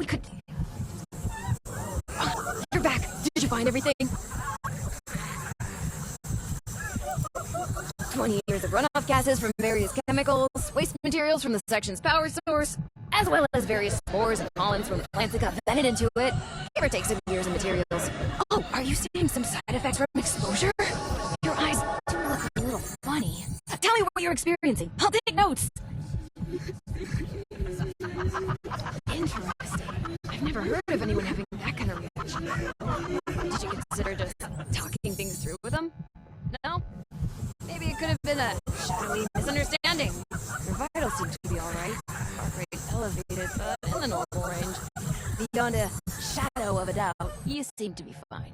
could... You're back. Did you find everything? 20 years of runoff gases from various chemicals, waste materials from the section's power source, as well as various spores and pollens from plants that got vented into it. Give or take some years of materials. Oh, are you seeing some side effects from exposure? Your eyes do look a little funny. Tell me what you're experiencing. I'll take notes. Interesting. I've never heard of anyone having that kind of reaction. Did you consider just talking things through with them? No? Maybe it could have been a shadowy misunderstanding. Your vitals seem to be alright. Heart rate elevated, but in the normal range. Beyond a shadow of a doubt, you seem to be fine.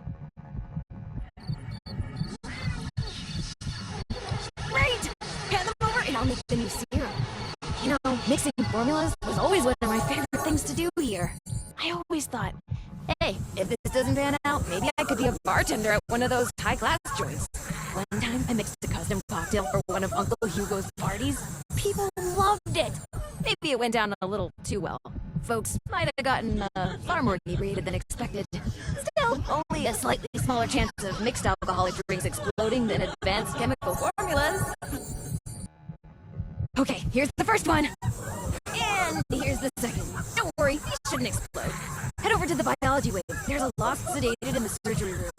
Great! Hand them over and I'll make the new serum. You know, mixing formulas was always one of my favorite things to do here. I always thought, hey, if this doesn't pan out, maybe I could be a bartender at one of those high-class joints. One time, I mixed a custom cocktail for one of Uncle Hugo's parties. People loved it. Maybe it went down a little too well. Folks might have gotten far more inebriated than expected. Still, only a slightly smaller chance of mixed alcoholic drinks exploding than advanced chemical formulas. Okay, here's the first one. And here's the second. Don't worry, these shouldn't explode. Head over to the biology wing. There's a lost sedated in the surgery room.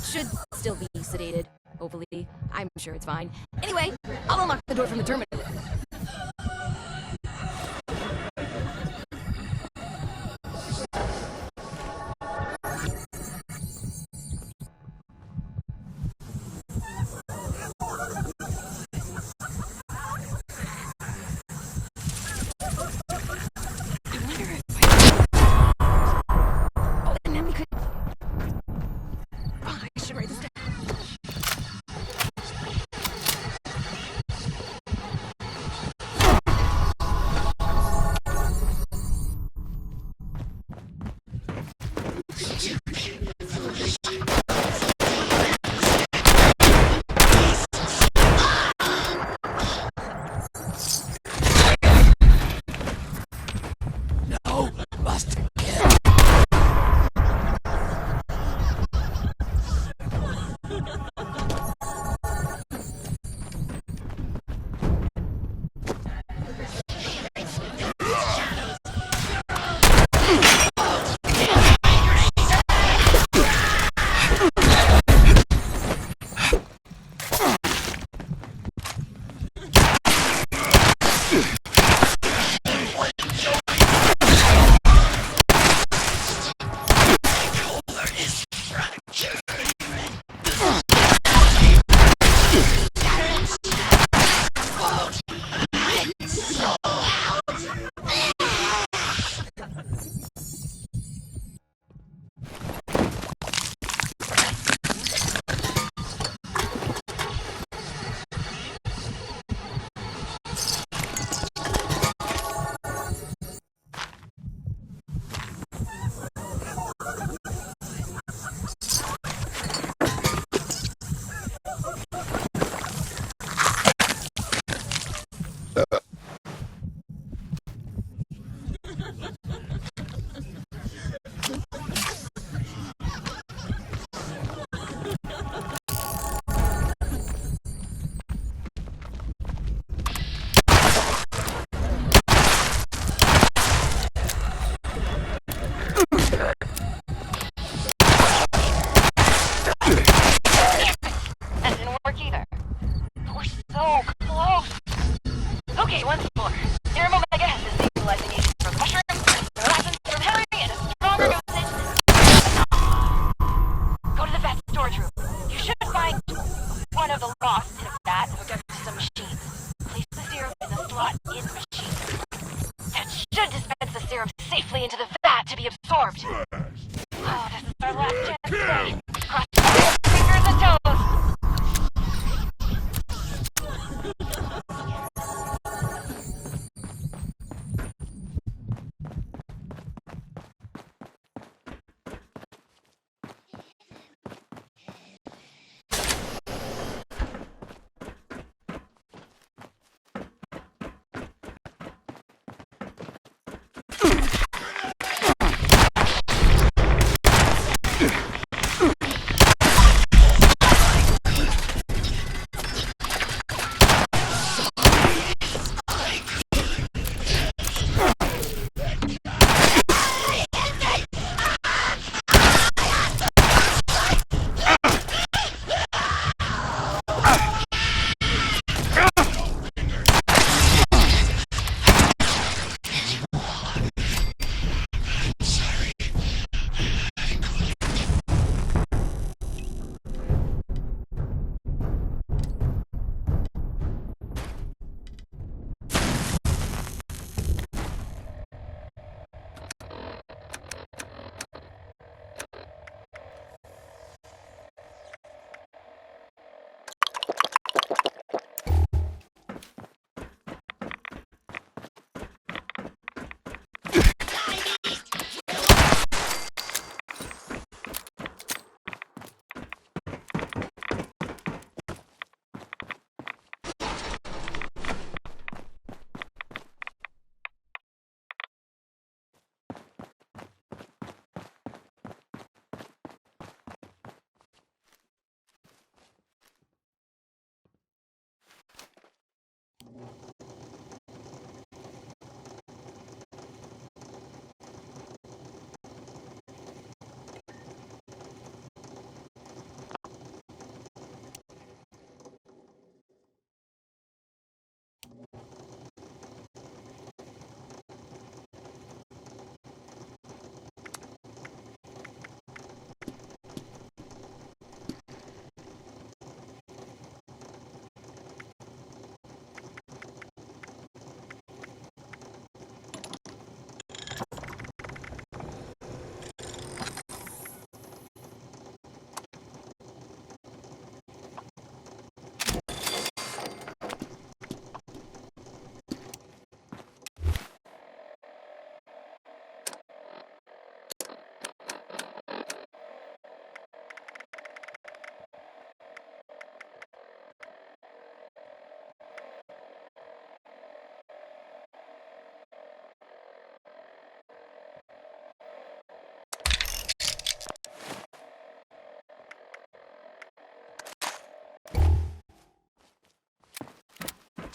Should still be sedated, hopefully. I'm sure it's fine. Anyway, I'll unlock the door from the terminal.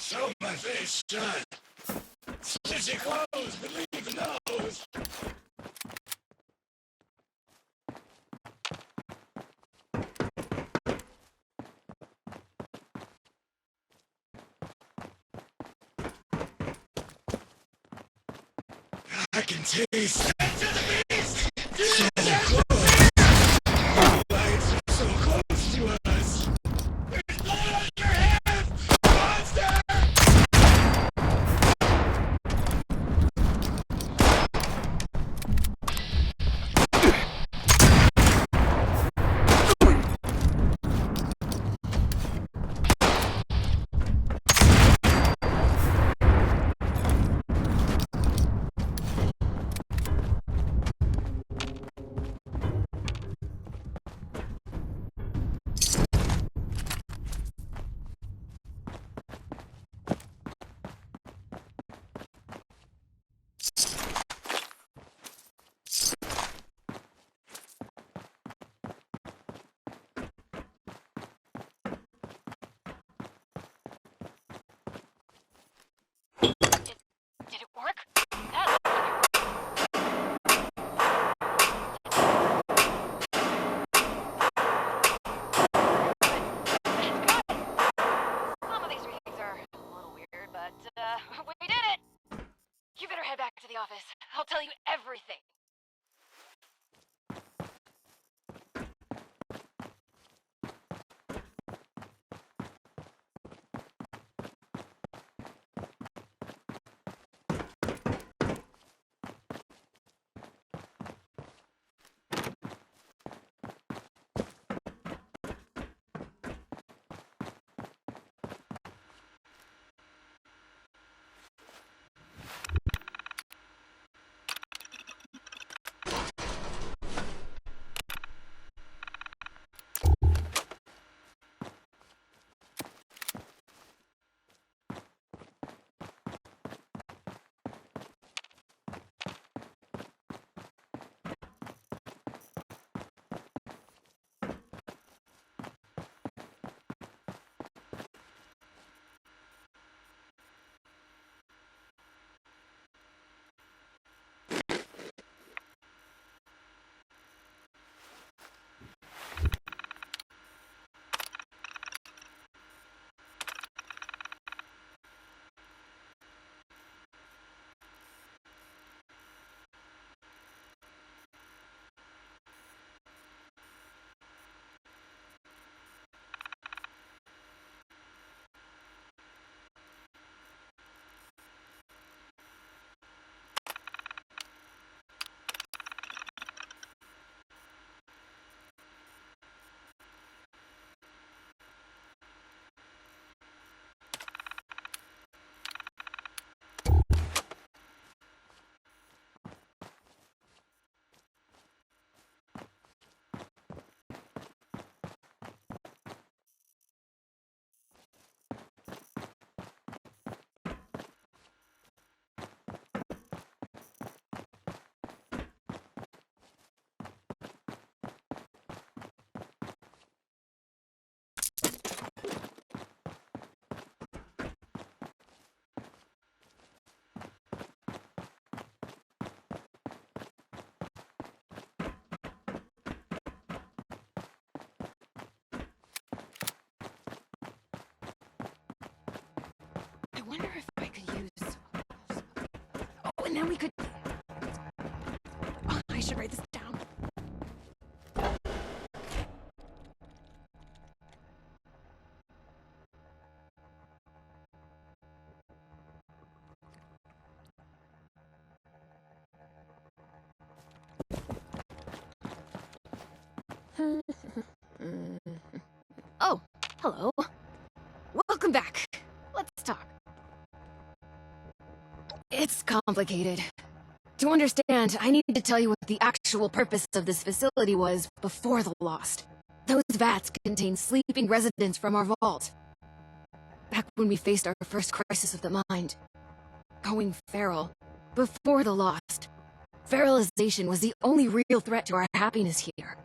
Sew my face shut. Stitch your clothes, believe the nose. I can taste. To the beast! Sew the clothes. Lights are so close to us. There's blood on your hands, monster! Did it work? That Some of these readings are a little weird, but, we did it! You better head back to the office. I'll tell you everything. I wonder if I could use... Oh, and then we could... Oh, I should write this down. Oh, hello. Welcome back. Let's talk. It's complicated. To understand, I need to tell you what the actual purpose of this facility was before the Lost. Those vats contained sleeping residents from our vault. Back when we faced our first crisis of the mind. Going feral. Before the Lost. Feralization was the only real threat to our happiness here.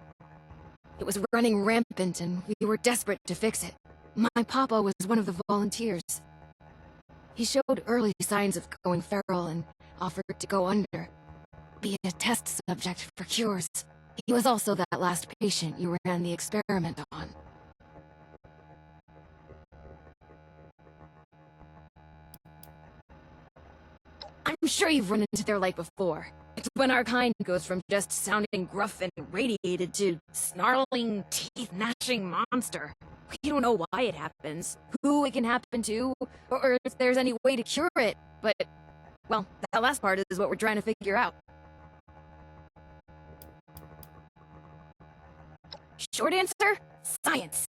It was running rampant and we were desperate to fix it. My papa was one of the volunteers. He showed early signs of going feral and offered to go under. Be a test subject for cures. He was also that last patient you ran the experiment on. I'm sure you've run into their light before. It's when our kind goes from just sounding gruff and radiated to snarling, teeth-gnashing monster. We don't know why it happens, who it can happen to, or if there's any way to cure it, but, well, that last part is what we're trying to figure out. Short answer? Science.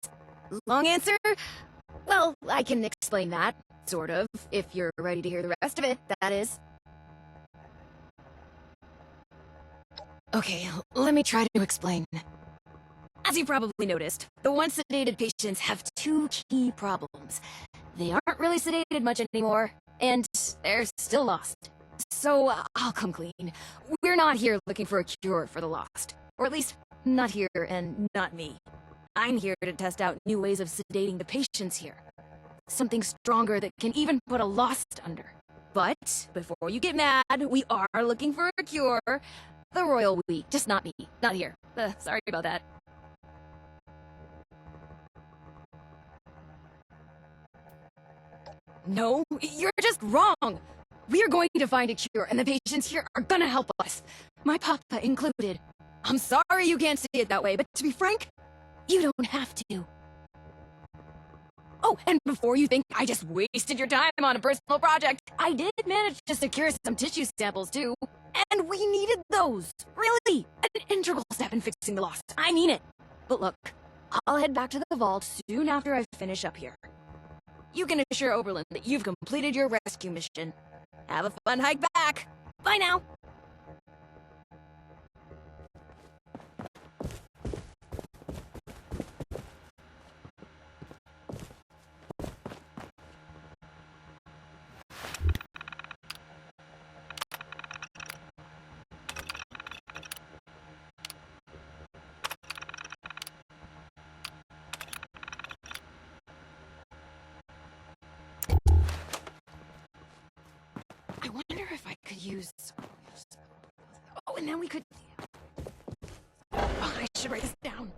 Long answer? Well, I can explain that, sort of, if you're ready to hear the rest of it, that is. Okay, let me try to explain. As you probably noticed, the once sedated patients have two key problems. They aren't really sedated much anymore, and they're still lost. So, I'll come clean. We're not here looking for a cure for the lost. Or at least, not here and not me. I'm here to test out new ways of sedating the patients here. Something stronger that can even put a lost under. But, before you get mad, we are looking for a cure. The royal we, just not me. Not here. Sorry about that. No, you're just wrong. We're going to find a cure, and the patients here are gonna help us. My papa included. I'm sorry you can't see it that way, but to be frank, you don't have to. Oh, and before you think I just wasted your time on a personal project, I did manage to secure some tissue samples too. And we needed those. Really, an integral step in fixing the lost. I mean it. But look, I'll head back to the vault soon after I finish up here. You can assure Oberlin that you've completed your rescue mission. Have a fun hike back. Bye now. I wonder if I could use... Oh, and then we could... Oh, I should write this down.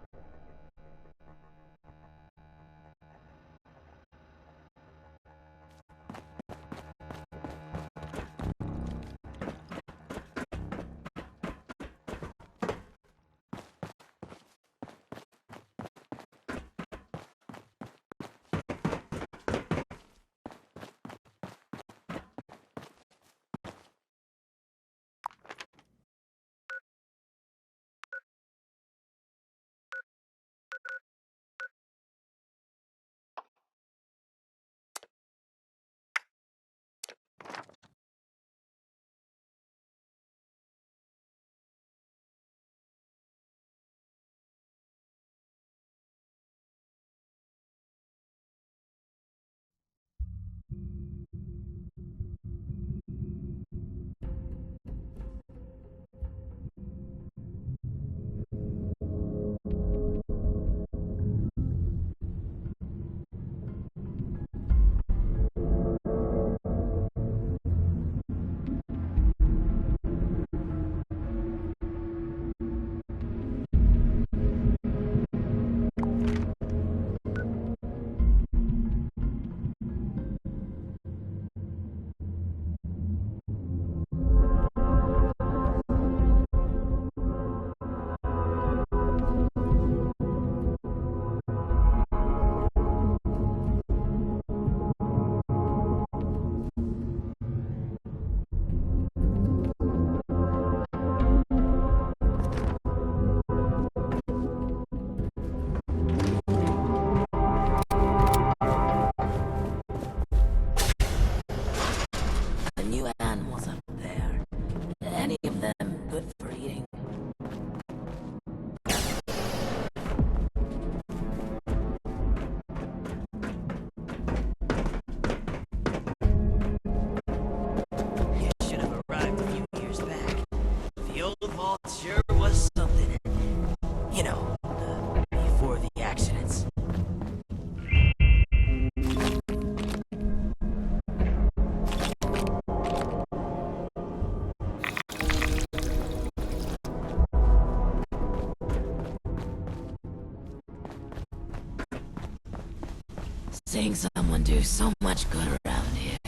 Seeing someone do so much good around here.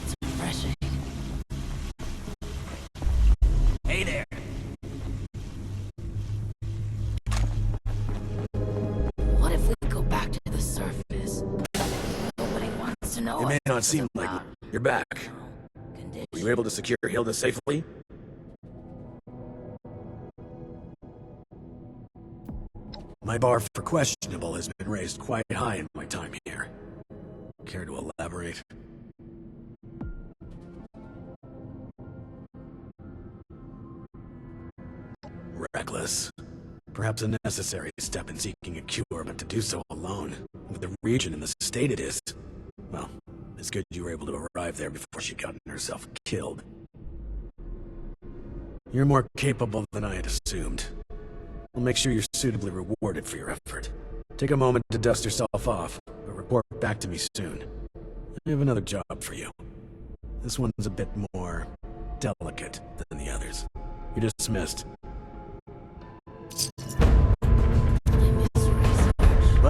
It's refreshing. Hey there. What if we go back to the surface? Nobody wants to know. It may not seem like you're back. Condition. Were you able to secure Hilda safely? My bar for questionable has been raised quite high in my time here. Care to elaborate? Reckless. Perhaps a necessary step in seeking a cure, but to do so alone, with the region and the state it is. Well, it's good you were able to arrive there before she got herself killed. You're more capable than I had assumed. I'll make sure you're suitably rewarded for your effort. Take a moment to dust yourself off, but report back to me soon. I have another job for you. This one's a bit more delicate than the others. You're dismissed.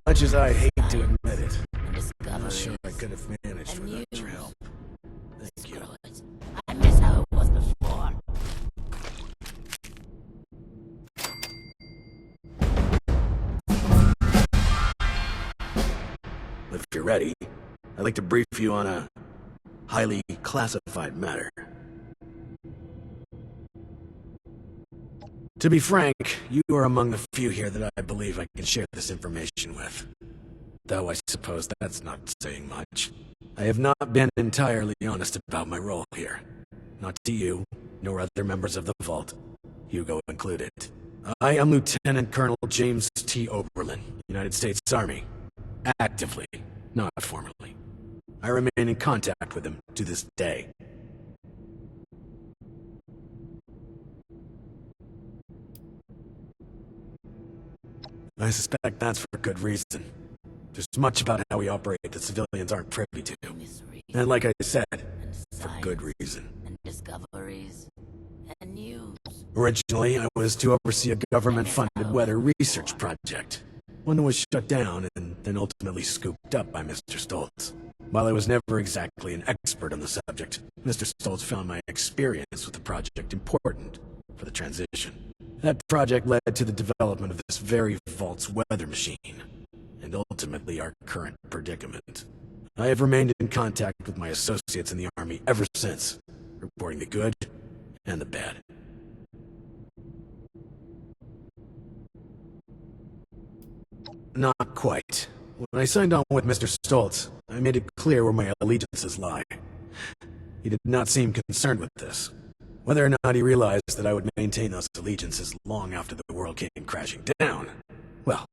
Much as I hate to admit it, I'm not sure I could have managed without your help. Thank you. I miss how it was before. If you're ready, I'd like to brief you on a highly classified matter. To be frank, you are among the few here that I believe I can share this information with. Though I suppose that's not saying much. I have not been entirely honest about my role here. Not to you, nor other members of the Vault, Hugo included. I am Lieutenant Colonel James T. Oberlin, United States Army. Actively, not formally. I remain in contact with him to this day. I suspect that's for good reason. There's much about how we operate that civilians aren't privy to. And like I said, for good reason. And discoveries and news. Originally, I was to oversee a government-funded weather research project. One that was shut down and then ultimately scooped up by Mr. Stoltz. While I was never exactly an expert on the subject, Mr. Stoltz found my experience with the project important for the transition. That project led to the development of this very Vault's weather machine, and ultimately our current predicament. I have remained in contact with my associates in the Army ever since, reporting the good and the bad. Not quite. When I signed on with Mr. Stoltz, I made it clear where my allegiances lie. He did not seem concerned with this. Whether or not he realized that I would maintain those allegiances long after the world came crashing down, well,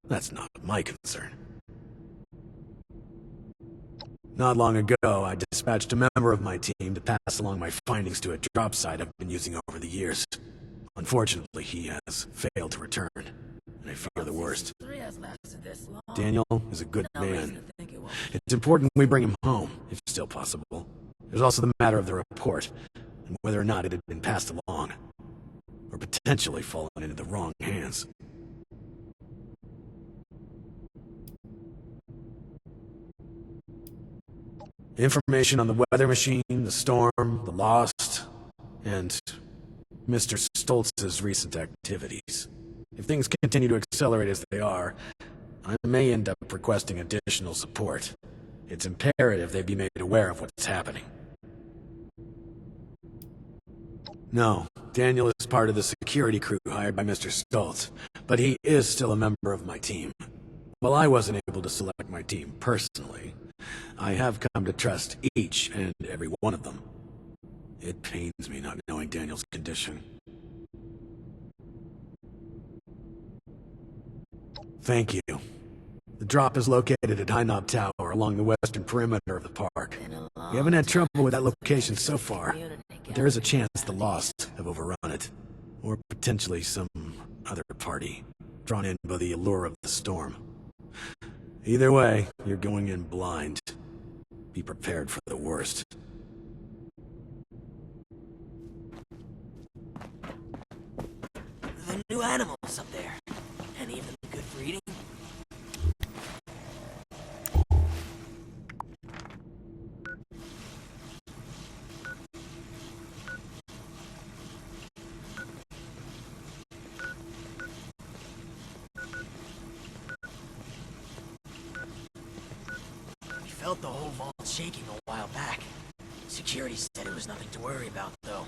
that's not my concern. Not long ago, I dispatched a member of my team to pass along my findings to a drop site I've been using over the years. Unfortunately, he has failed to return, and I fear the worst. Daniel is a good man. It's important we bring him home, if still possible. There's also the matter of the report, and whether or not it had been passed along, or potentially fallen into the wrong hands. Information on the weather machine, the storm, the Lost, and Mr. Stoltz's recent activities. If things continue to accelerate as they are, I may end up requesting additional support. It's imperative they be made aware of what's happening. No, Daniel is part of the security crew hired by Mr. Stoltz, but he is still a member of my team. While I wasn't able to select my team personally, I have come to trust each and every one of them. It pains me not knowing Daniel's condition. Thank you. The drop is located at High Knob Tower along the western perimeter of the park. We haven't had trouble with that location so far, but there is a chance the Lost have overrun it. Or potentially some other party, drawn in by the allure of the storm. Either way, you're going in blind. Be prepared for the worst. The new animals up there. Any of them good for eating? felt the whole vault shaking a while back. Security said it was nothing to worry about, though.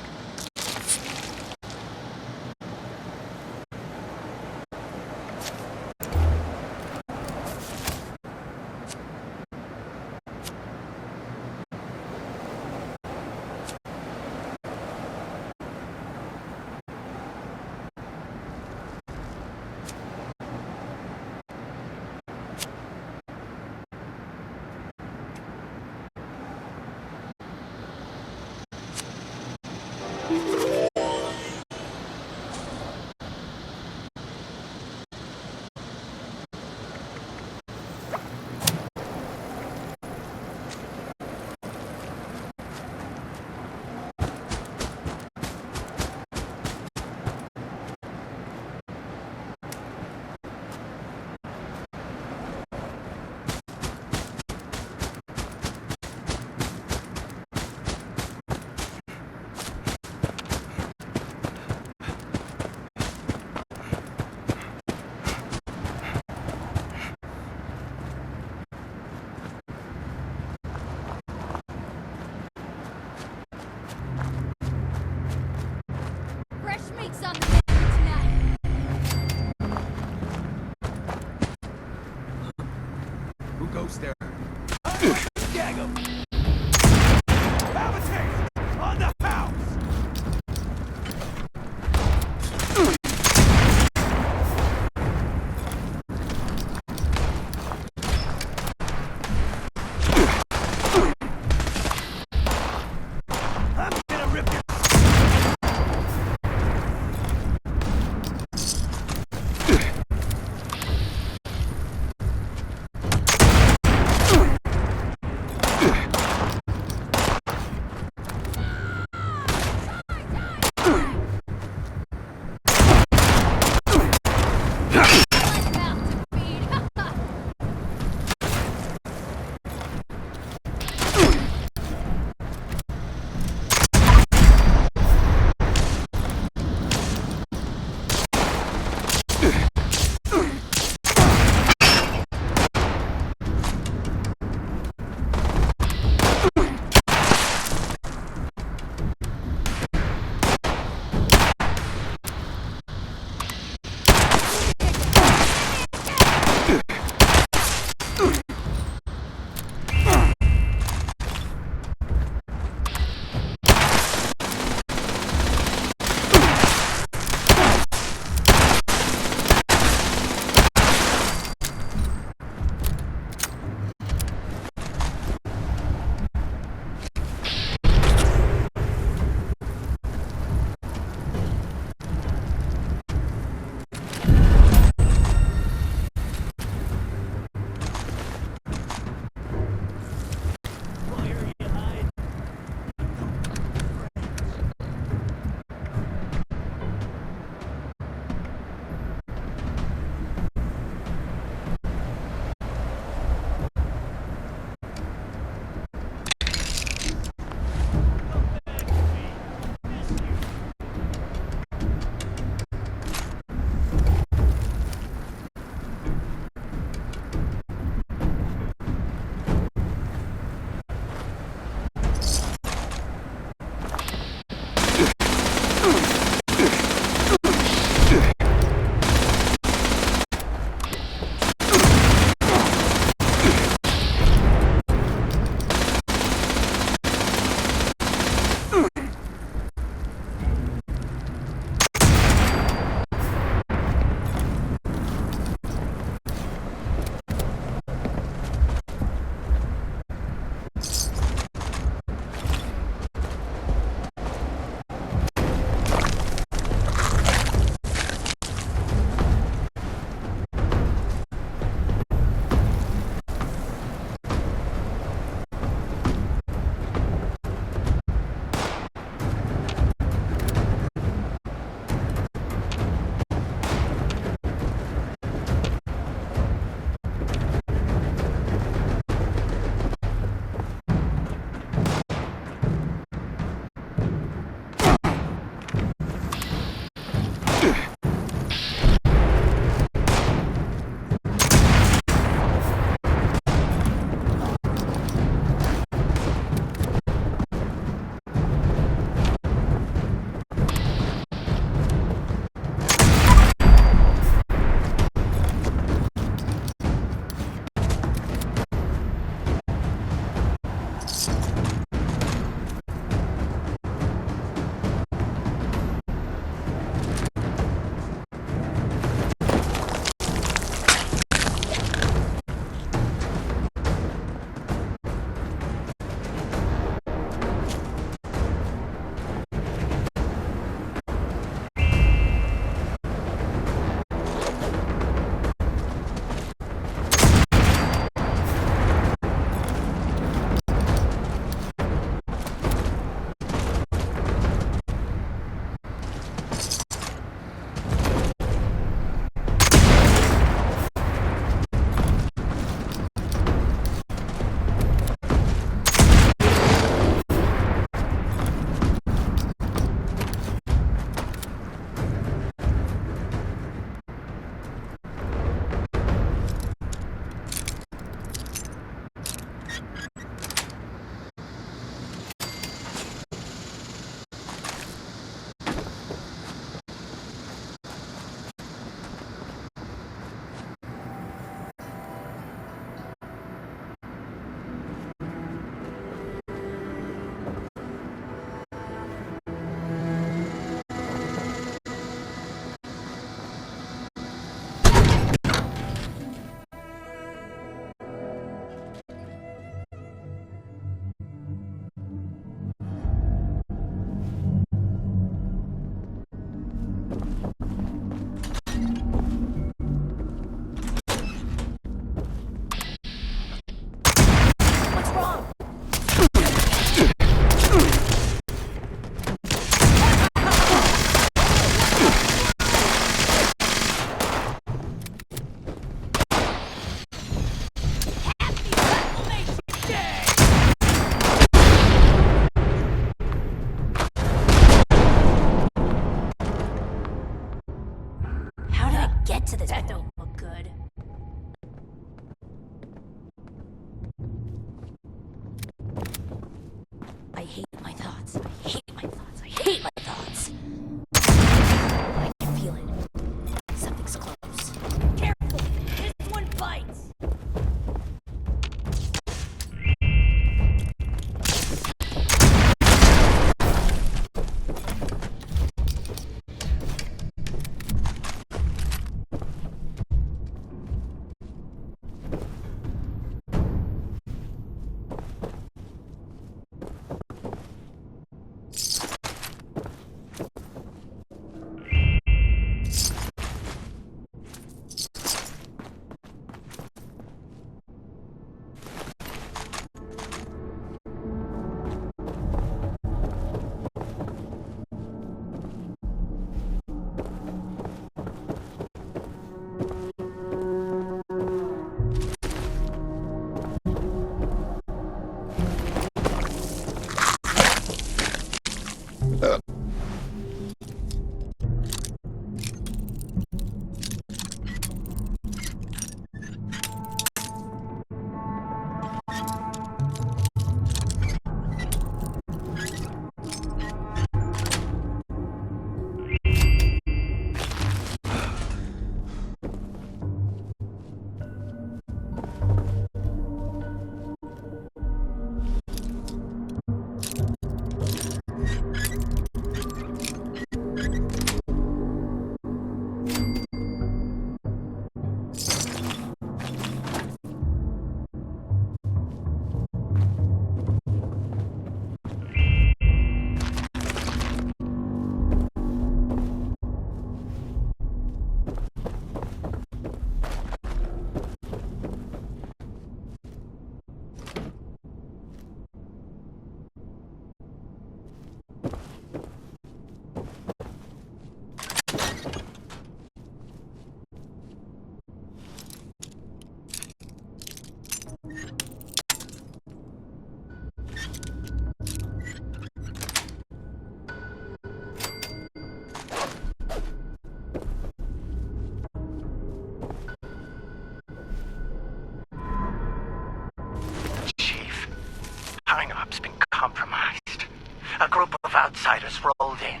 a group of outsiders rolled in,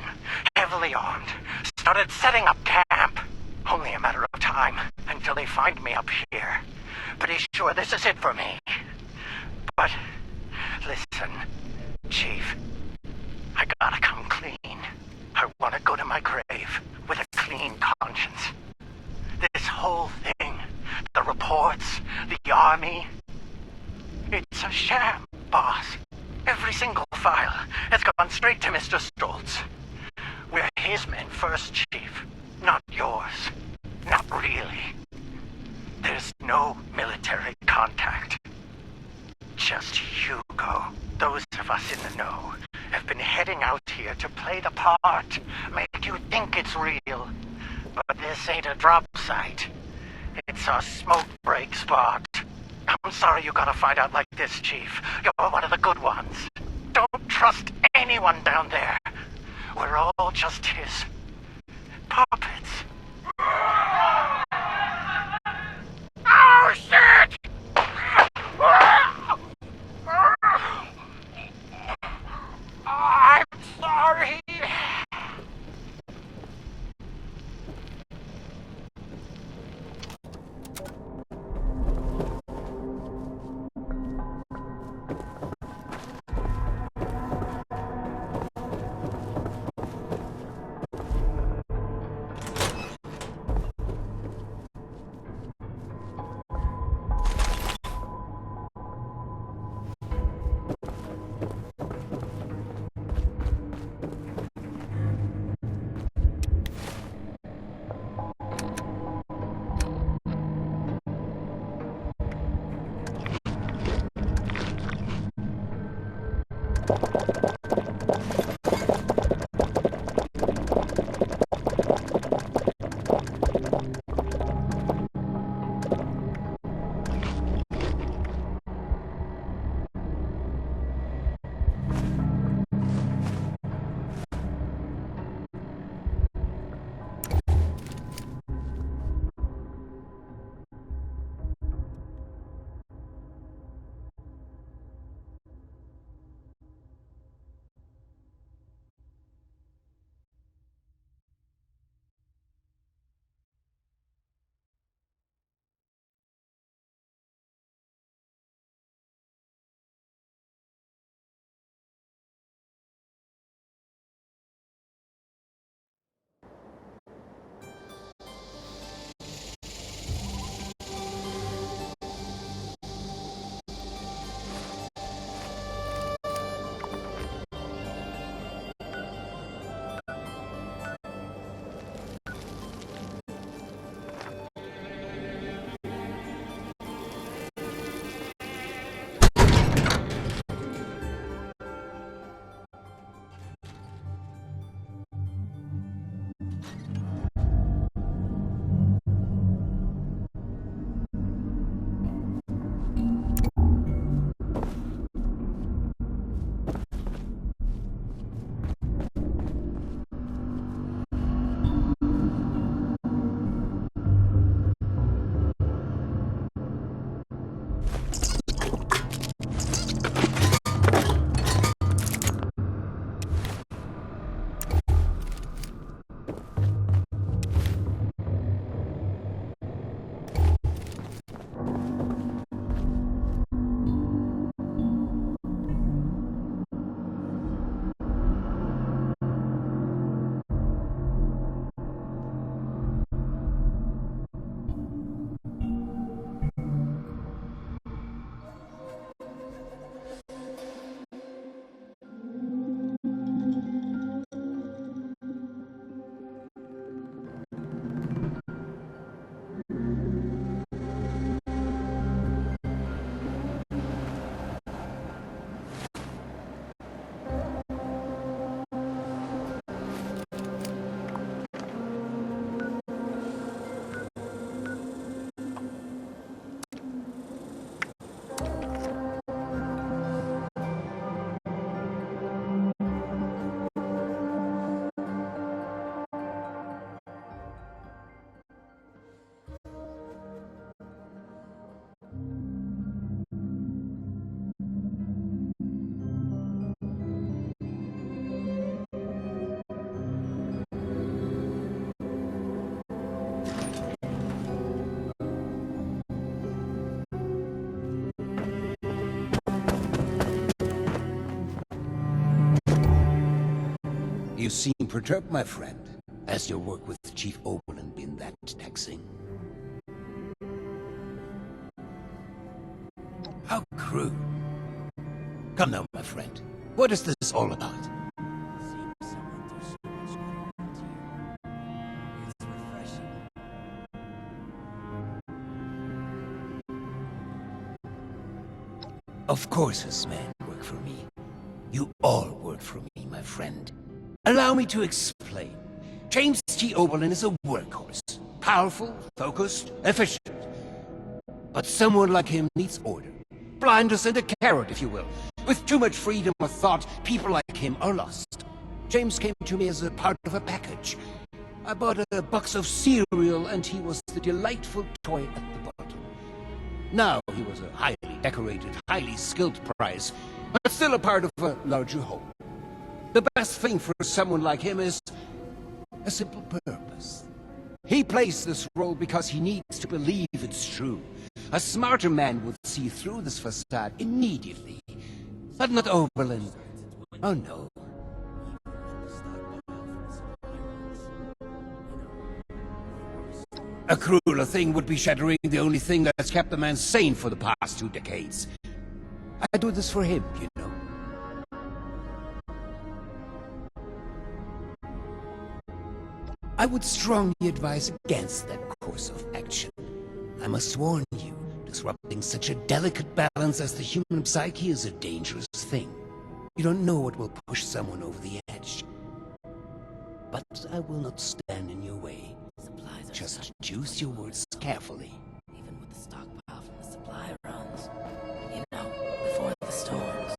heavily armed, started setting up camp. Only a matter of time until they find me up here. Pretty sure this is it for me. But, listen, Chief, I gotta come clean. I want to go to my grave with a clean conscience. This whole thing, the reports, the army, it's a sham, boss. Every single file has gone straight to Mr. Stoltz. We're his men first, Chief, not yours. Not really. There's no military contact. Just Hugo. Those of us in the know have been heading out here to play the part, make you think it's real. But this ain't a drop site. It's a smoke break spot. I'm sorry you gotta find out like this, Chief. You're one of the good ones. Don't trust anyone down there. We're all just his puppets. Oh, shit! I'm sorry. You seem perturbed, my friend. Has your work with Chief Oberlin been that taxing? How crude. Come now, my friend. What is this all about? Of course his men work for me. You all work for me, my friend. Allow me to explain. James T. Oberlin is a workhorse. Powerful, focused, efficient. But someone like him needs order. Blinders and a carrot, if you will. With too much freedom of thought, people like him are lost. James came to me as a part of a package. I bought a box of cereal and he was the delightful toy at the bottom. Now he was a highly decorated, highly skilled prize, but still a part of a larger whole. The best thing for someone like him is a simple purpose. He plays this role because he needs to believe it's true. A smarter man would see through this facade immediately. But not Oberlin. Oh no. A crueler thing would be shattering the only thing that's kept the man sane for the past 2 decades. I do this for him, you know. I would strongly advise against that course of action. I must warn you, disrupting such a delicate balance as the human psyche is a dangerous thing. You don't know what will push someone over the edge. But I will not stand in your way. Just choose your words carefully. Even with the stockpile from the supply runs. You know, before the storms.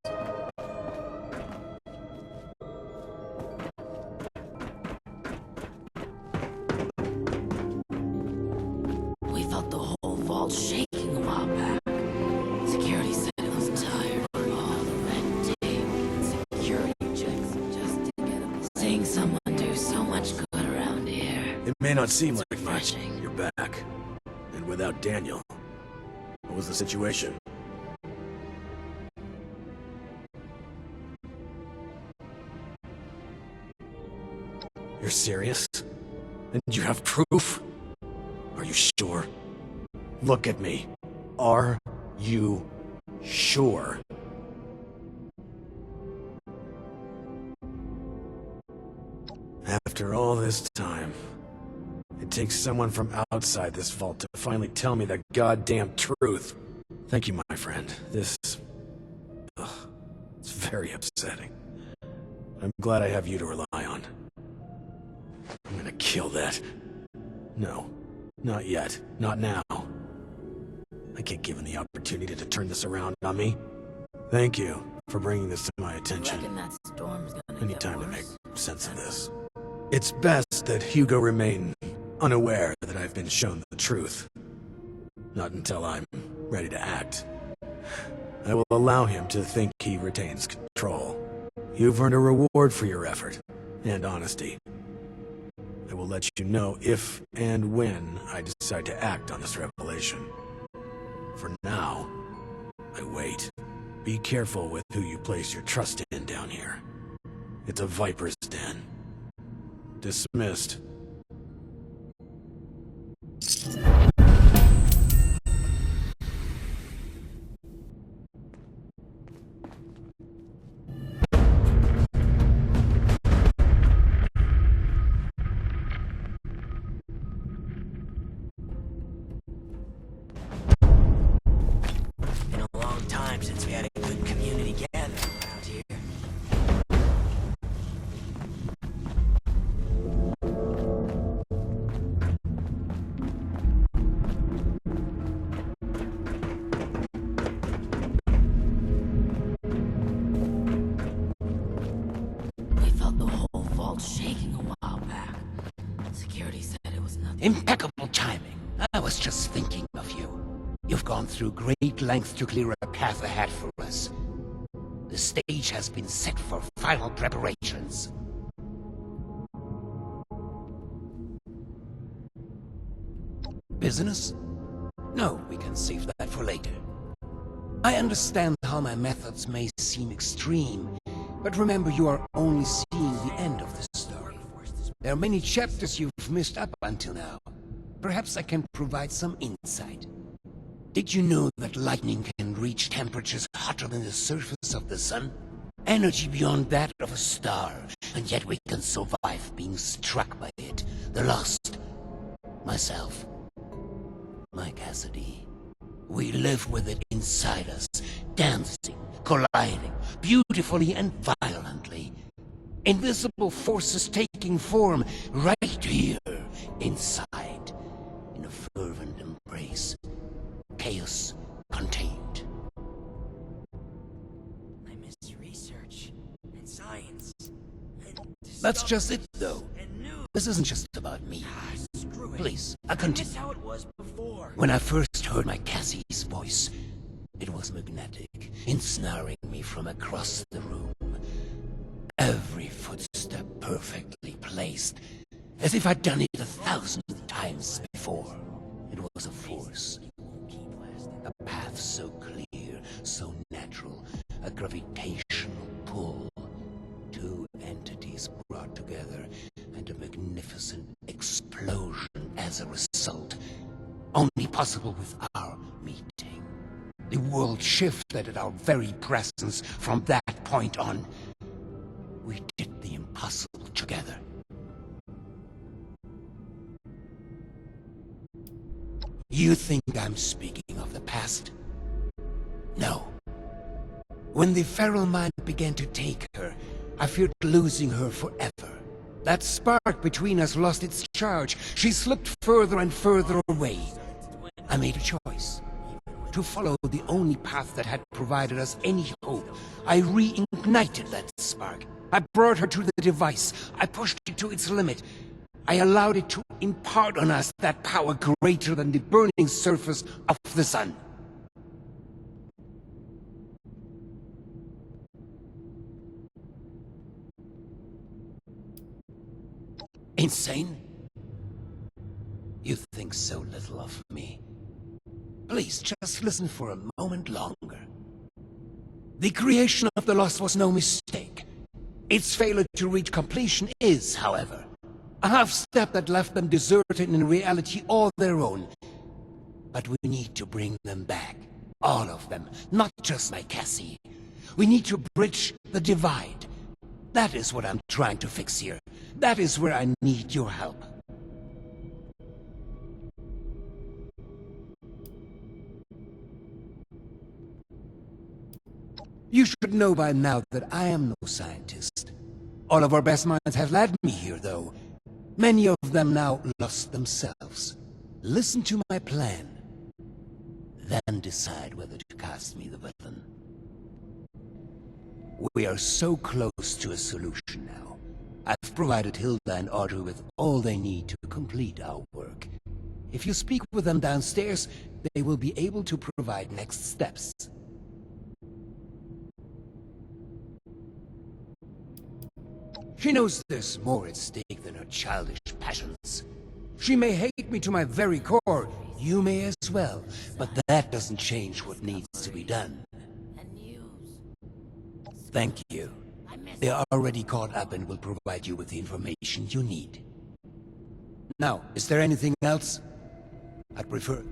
We felt the whole vault shaking a while back. Security said it was tired of all the red tape and security checks just to get them. Seeing someone do so much good around here. It may not seem like much. refreshing. You're back. And without Daniel. What was the situation? You're serious? And you have proof? Are you sure? Look at me. Are you sure? After all this time, it takes someone from outside this vault to finally tell me the goddamn truth. Thank you, my friend. This... it's very upsetting. I'm glad I have you to rely on. I'm gonna kill that. No, not yet. Not now. I get given the opportunity to turn this around on me. Thank you for bringing this to my attention. Reckon that storm's gonna I need get time to worse. make sense of this. It's best that Hugo remain unaware that I've been shown the truth. Not until I'm ready to act. I will allow him to think he retains control. You've earned a reward for your effort and honesty. I will let you know if and when I decide to act on this revelation. For now, I wait. Be careful with who you place your trust in down here. It's a viper's den. Dismissed. Been a long time since we had a good community gathering around here. We felt the whole vault shaking a while back. Security said it was nothing. Impeccable timing. I was just thinking of you. You've gone through great lengths to clear a path ahead for us. The stage has been set for final preparations. Business? No, we can save that for later. I understand how my methods may seem extreme, but remember you are only seeing the end of the There are many chapters you've missed up until now. Perhaps I can provide some insight. Did you know that lightning can reach temperatures hotter than the surface of the sun? Energy beyond that of a star, and yet we can survive being struck by it. The lost. Myself. My Cassidy. We live with it inside us, dancing, colliding, beautifully and violently. Invisible forces taking form right here, inside, in a fervent embrace. Chaos contained. I miss research and science. That's just it, though. This isn't just about me. Screw it. Please, I continue. miss how it was before. When I first heard my Cassie's voice, it was magnetic, ensnaring me from across the room. Every footstep perfectly placed, as if I'd done it 1,000 times before. It was a force, a path so clear, so natural, a gravitational pull. Two entities brought together, and a magnificent explosion as a result. Only possible with our meeting. The world shifted at our very presence from that point on. We did the impossible together. You think I'm speaking of the past? No. When the feral mind began to take her, I feared losing her forever. That spark between us lost its charge. She slipped further and further away. I made a choice. To follow the only path that had provided us any hope. I reignited that spark. I brought her to the device. I pushed it to its limit. I allowed it to impart on us that power greater than the burning surface of the sun. Insane? You think so little of me. Please, just listen for a moment longer. The creation of the Lost was no mistake. Its failure to reach completion is, however, a half-step that left them deserted and in reality all their own. But we need to bring them back. All of them, not just my Cassie. We need to bridge the divide. That is what I'm trying to fix here. That is where I need your help. You should know by now that I am no scientist. All of our best minds have led me here, though. Many of them now lost themselves. Listen to my plan. Then decide whether to cast me the villain. We are so close to a solution now. I've provided Hilda and Audrey with all they need to complete our work. If you speak with them downstairs, they will be able to provide next steps. She knows there's more at stake than her childish passions. She may hate me to my very core, you may as well, but that doesn't change what needs to be done. Thank you. They are already caught up and will provide you with the information you need. Now, is there anything else? I'd prefer...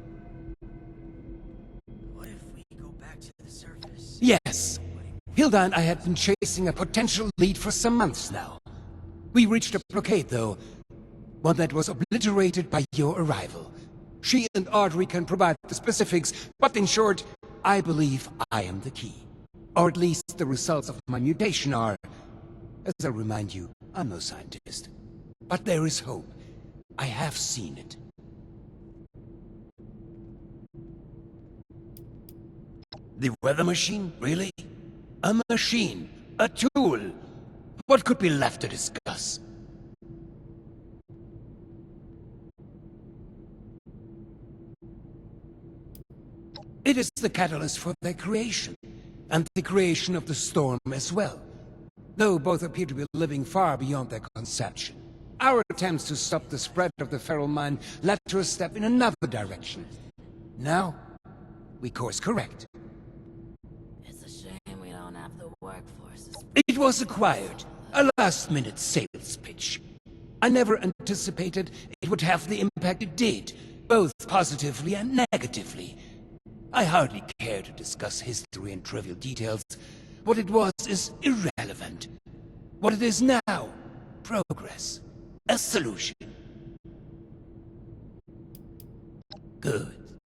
What if we go back to the surface? Yes. Hilda and I had been chasing a potential lead for some months now. We reached a blockade, though. One that was obliterated by your arrival. She and Audrey can provide the specifics, but in short, I believe I am the key. Or at least the results of my mutation are... As I remind you, I'm no scientist. But there is hope. I have seen it. The weather machine? Really? A machine? A tool? What could be left to discuss? It is the catalyst for their creation, and the creation of the storm as well. Though both appear to be living far beyond their conception. Our attempts to stop the spread of the feral mind led to a step in another direction. Now, we course correct. It's a shame we don't have the workforce. It was acquired. A last-minute sales pitch. I never anticipated it would have the impact it did, both positively and negatively. I hardly care to discuss history and trivial details. What it was is irrelevant. What it is now, progress. A solution. Good.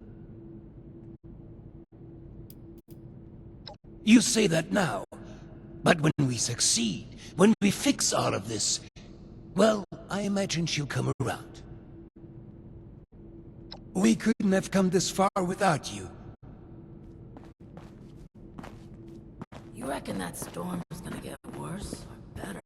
You say that now, but when we succeed, when we fix all of this, well, I imagine she'll come around. We couldn't have come this far without you. You reckon that storm is gonna get worse or better?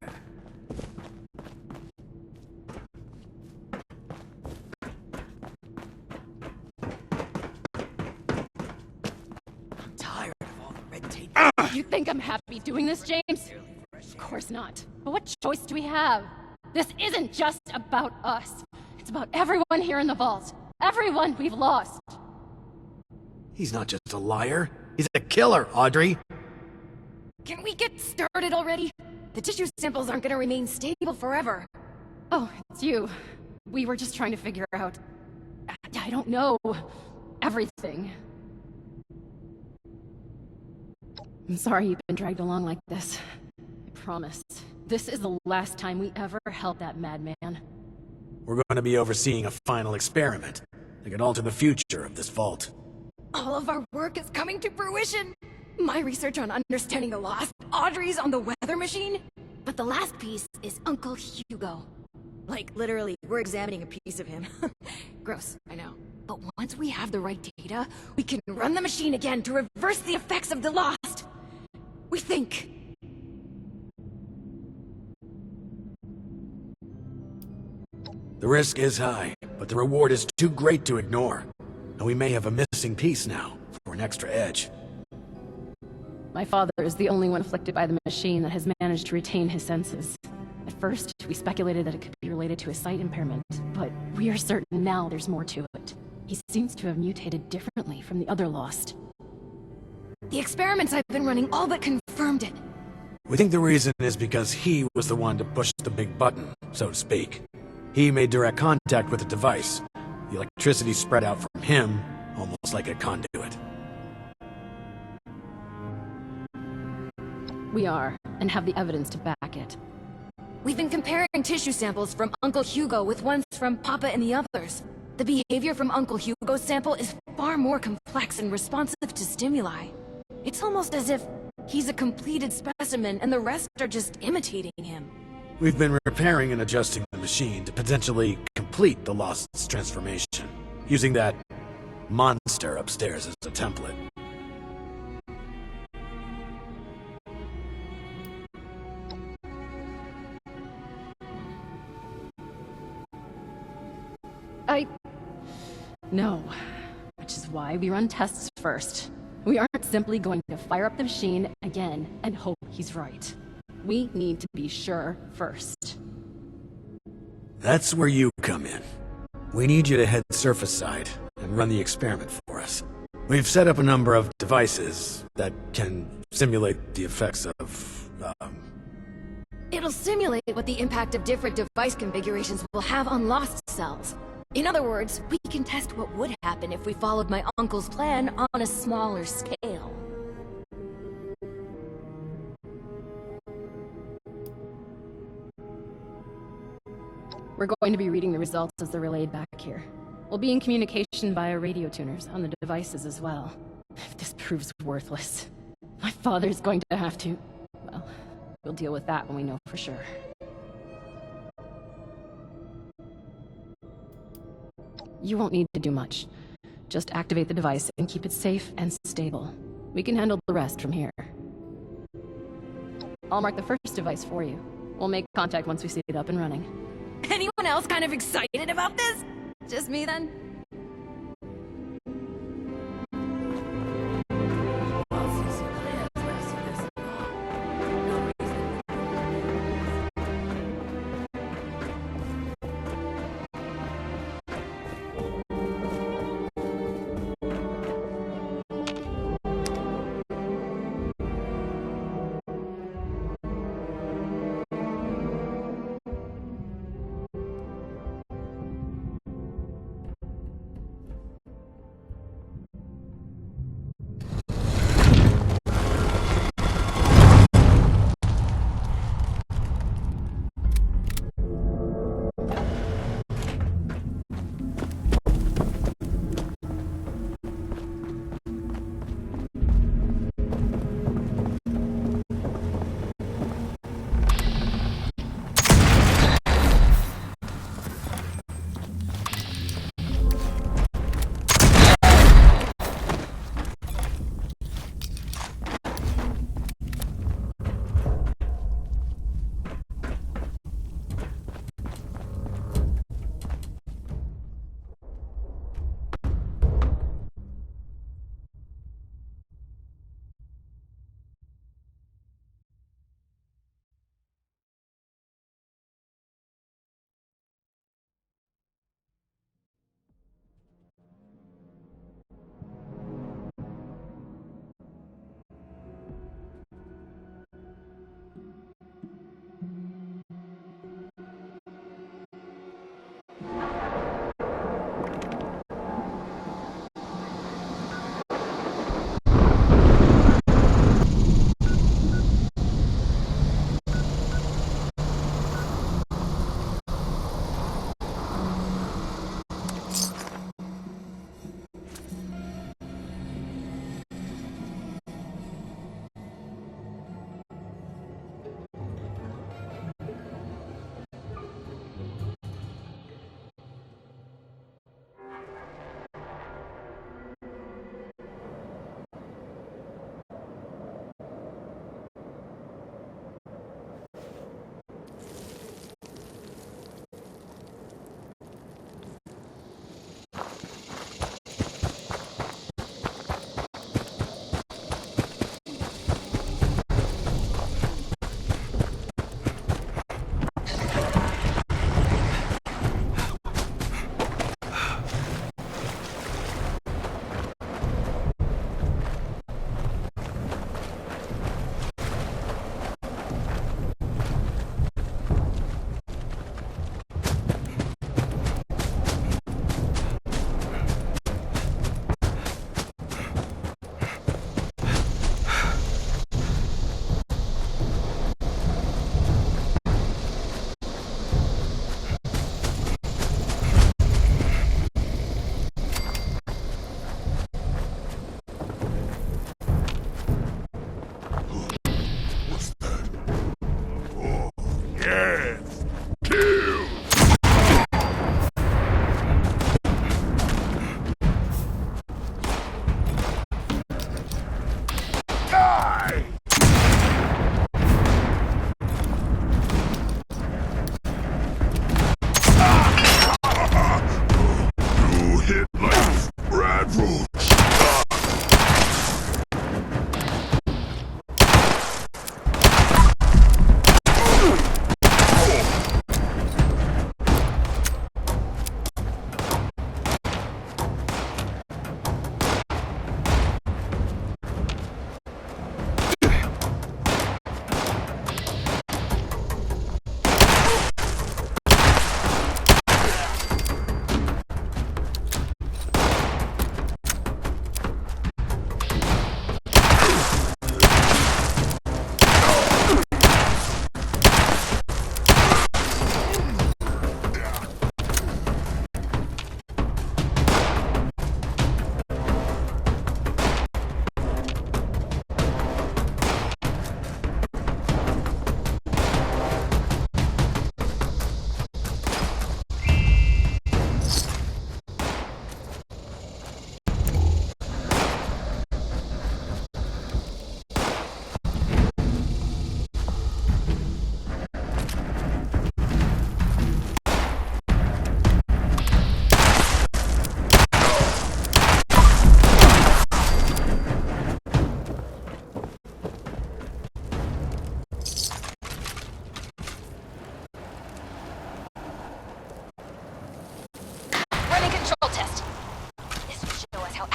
I'm tired of all the red tape. You think I'm happy doing this, James? Of course not. But what choice do we have? This isn't just about us. It's about everyone here in the vault. Everyone we've lost. He's not just a liar. He's a killer, Audrey. Can we get started already? The tissue samples aren't gonna remain stable forever. Oh, it's you. We were just trying to figure out... I don't know... everything. I'm sorry you've been dragged along like this. I promise. This is the last time we ever help that madman. We're going to be overseeing a final experiment that could alter the future of this vault. All of our work is coming to fruition! My research on understanding the lost, Audrey's on the weather machine, but the last piece is Uncle Hugo. Like, literally, we're examining a piece of him. Gross, I know. But once we have the right data, we can run the machine again to reverse the effects of the lost. We think. The risk is high, but the reward is too great to ignore. And we may have a missing piece now, for an extra edge. My father is the only one afflicted by the machine that has managed to retain his senses. At first, we speculated that it could be related to a sight impairment, but we are certain now there's more to it. He seems to have mutated differently from the other lost. The experiments I've been running all but confirmed it. We think the reason is because he was the one to push the big button, so to speak. He made direct contact with the device. The electricity spread out from him, almost like a conduit. We are, and have the evidence to back it. We've been comparing tissue samples from Uncle Hugo with ones from Papa and the others. The behavior from Uncle Hugo's sample is far more complex and responsive to stimuli. It's almost as if he's a completed specimen and the rest are just imitating him. We've been repairing and adjusting the machine to potentially complete the Lost's transformation, using that monster upstairs as a template. No. Which is why we run tests first. We aren't simply going to fire up the machine again and hope he's right. We need to be sure first. That's where you come in. We need you to head surface side and run the experiment for us. We've set up a number of devices that can simulate the effects of, It'll simulate what the impact of different device configurations will have on lost cells. In other words, we can test what would happen if we followed my uncle's plan on a smaller scale. We're going to be reading the results as they're relayed back here. We'll be in communication via radio tuners on the devices as well. If this proves worthless, my father's going to have to... well, we'll deal with that when we know for sure. You won't need to do much. Just activate the device and keep it safe and stable. We can handle the rest from here. I'll mark the first device for you. We'll make contact once we see it up and running. Anyone else kind of excited about this? Just me then?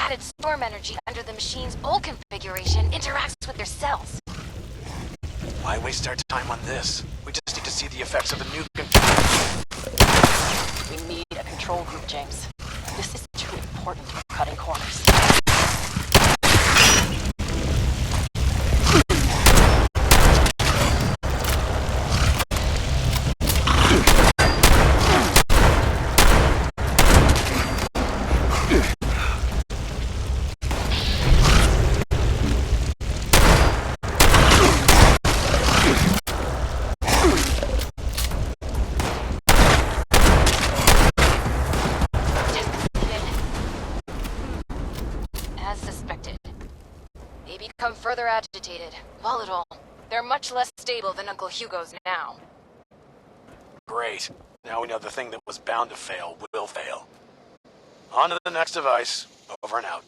added storm energy under the machine's old configuration interacts with their cells. Why waste our time on this? We just need to see the effects of the new We need a control group, James. This is too important for cutting corners. Become further agitated, volatile. They're much less stable than Uncle Hugo's now. Great. Now we know the thing that was bound to fail will fail. On to the next device. Over and out.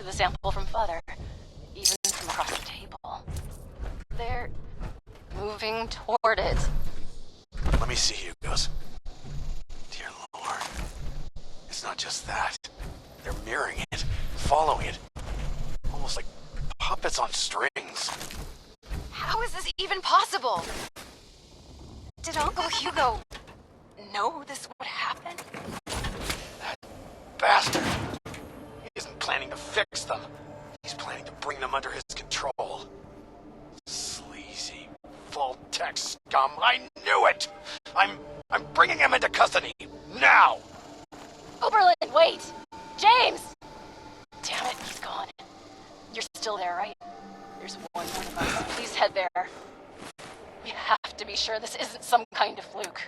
to the sample from Father, even from across the table. They're moving toward it. Let me see, Hugos. Dear Lord. It's not just that. They're mirroring it, following it. Almost like puppets on strings. How is this even possible? Did Uncle Hugo know this would happen? That bastard. He isn't planning to fix them. He's planning to bring them under his control. Sleazy, Vault-Tec scum. I knew it! I'm bringing him into custody. Now! Oberlin, wait! James! Damn it, he's gone. You're still there, right? There's one more of us. Please head there. We have to be sure this isn't some kind of fluke.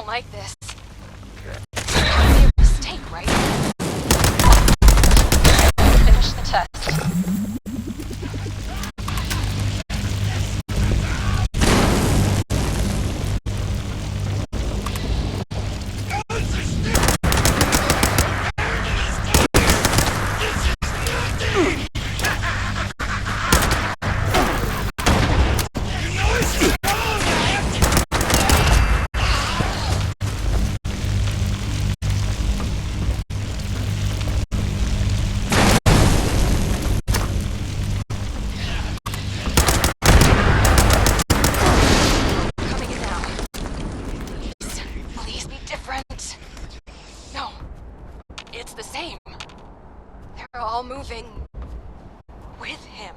don't like this. It's a mistake, right? Finish the test. They're all moving with him.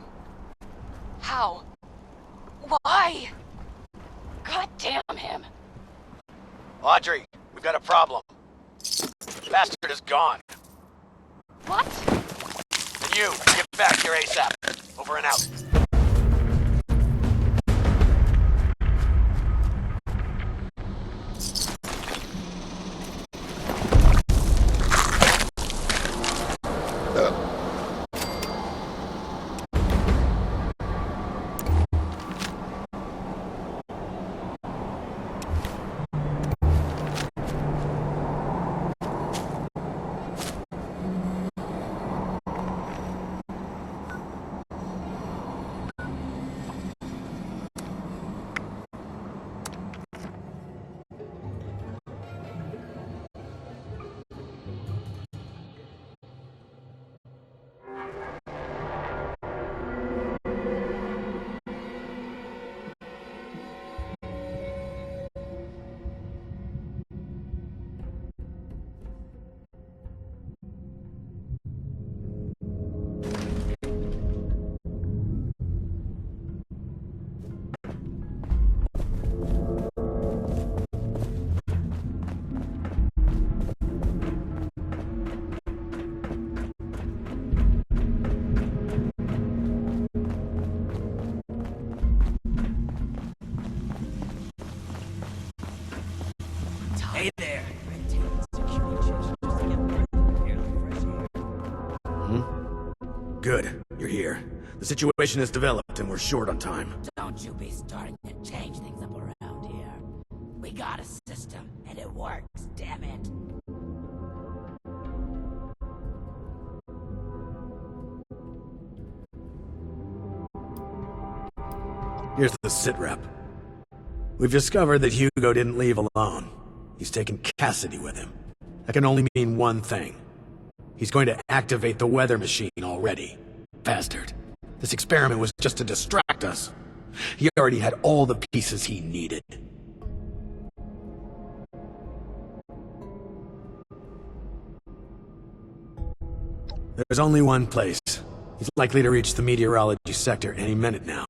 How? Why? God damn him. Audrey, we've got a problem. The bastard is gone. What? And you, get back here ASAP. Over and out. Hey there. Good. You're here. The situation has developed and we're short on time. Don't you be starting to change things up around here. We got a system, and it works, damn it. Here's the sitrep. We've discovered that Hugo didn't leave alone. He's taken Cassidy with him. That can only mean one thing. He's going to activate the weather machine already. Bastard. This experiment was just to distract us. He already had all the pieces he needed. There's only one place. He's likely to reach the meteorology sector any minute now.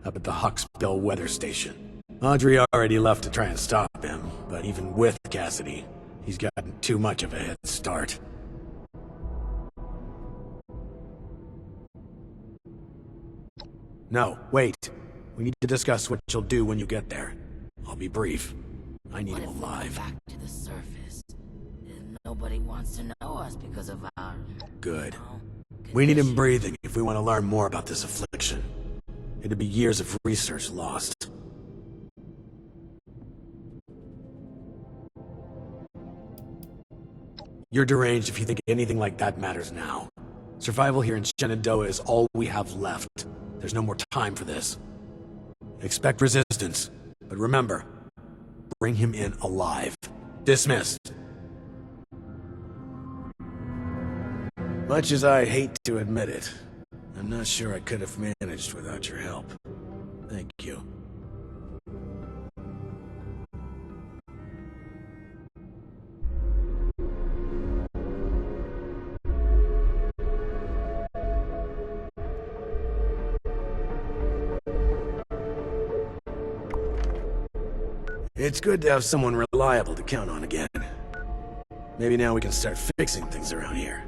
Up at the Huxbill weather station. Audrey already left to try and stop him, but even with Cassidy, he's gotten too much of a head start. No, wait. We need to discuss what you'll do when you get there. I'll be brief. I need What him if we go alive. back to the surface? Nobody wants to know us because of our... Good. you know, We need him condition. breathing if we want to learn more about this affliction. It'd be years of research lost. You're deranged if you think anything like that matters now. Survival here in Shenandoah is all we have left. There's no more time for this. Expect resistance, but remember, bring him in alive. Dismissed. Much as I hate to admit it, I'm not sure I could have managed without your help. Thank you. It's good to have someone reliable to count on again. Maybe now we can start fixing things around here.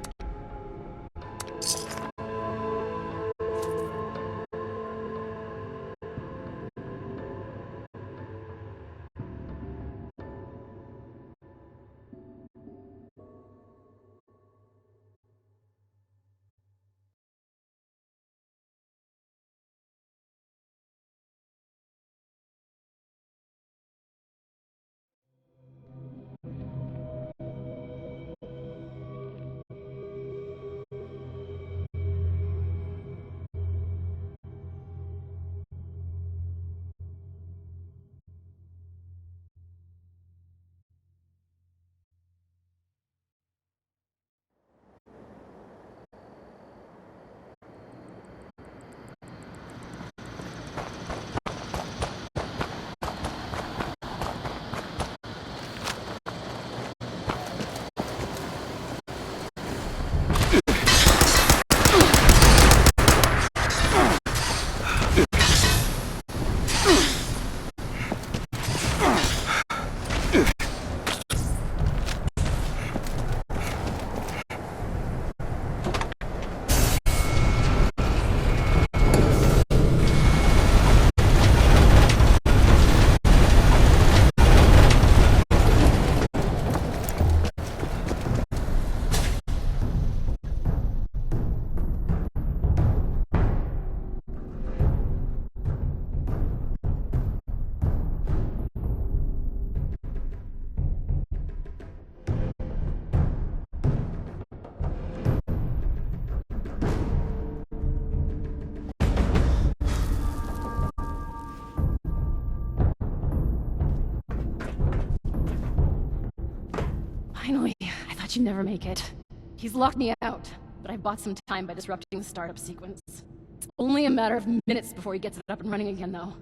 Finally, I thought you'd never make it. He's locked me out, but I bought some time by disrupting the startup sequence. It's only a matter of minutes before he gets it up and running again, though.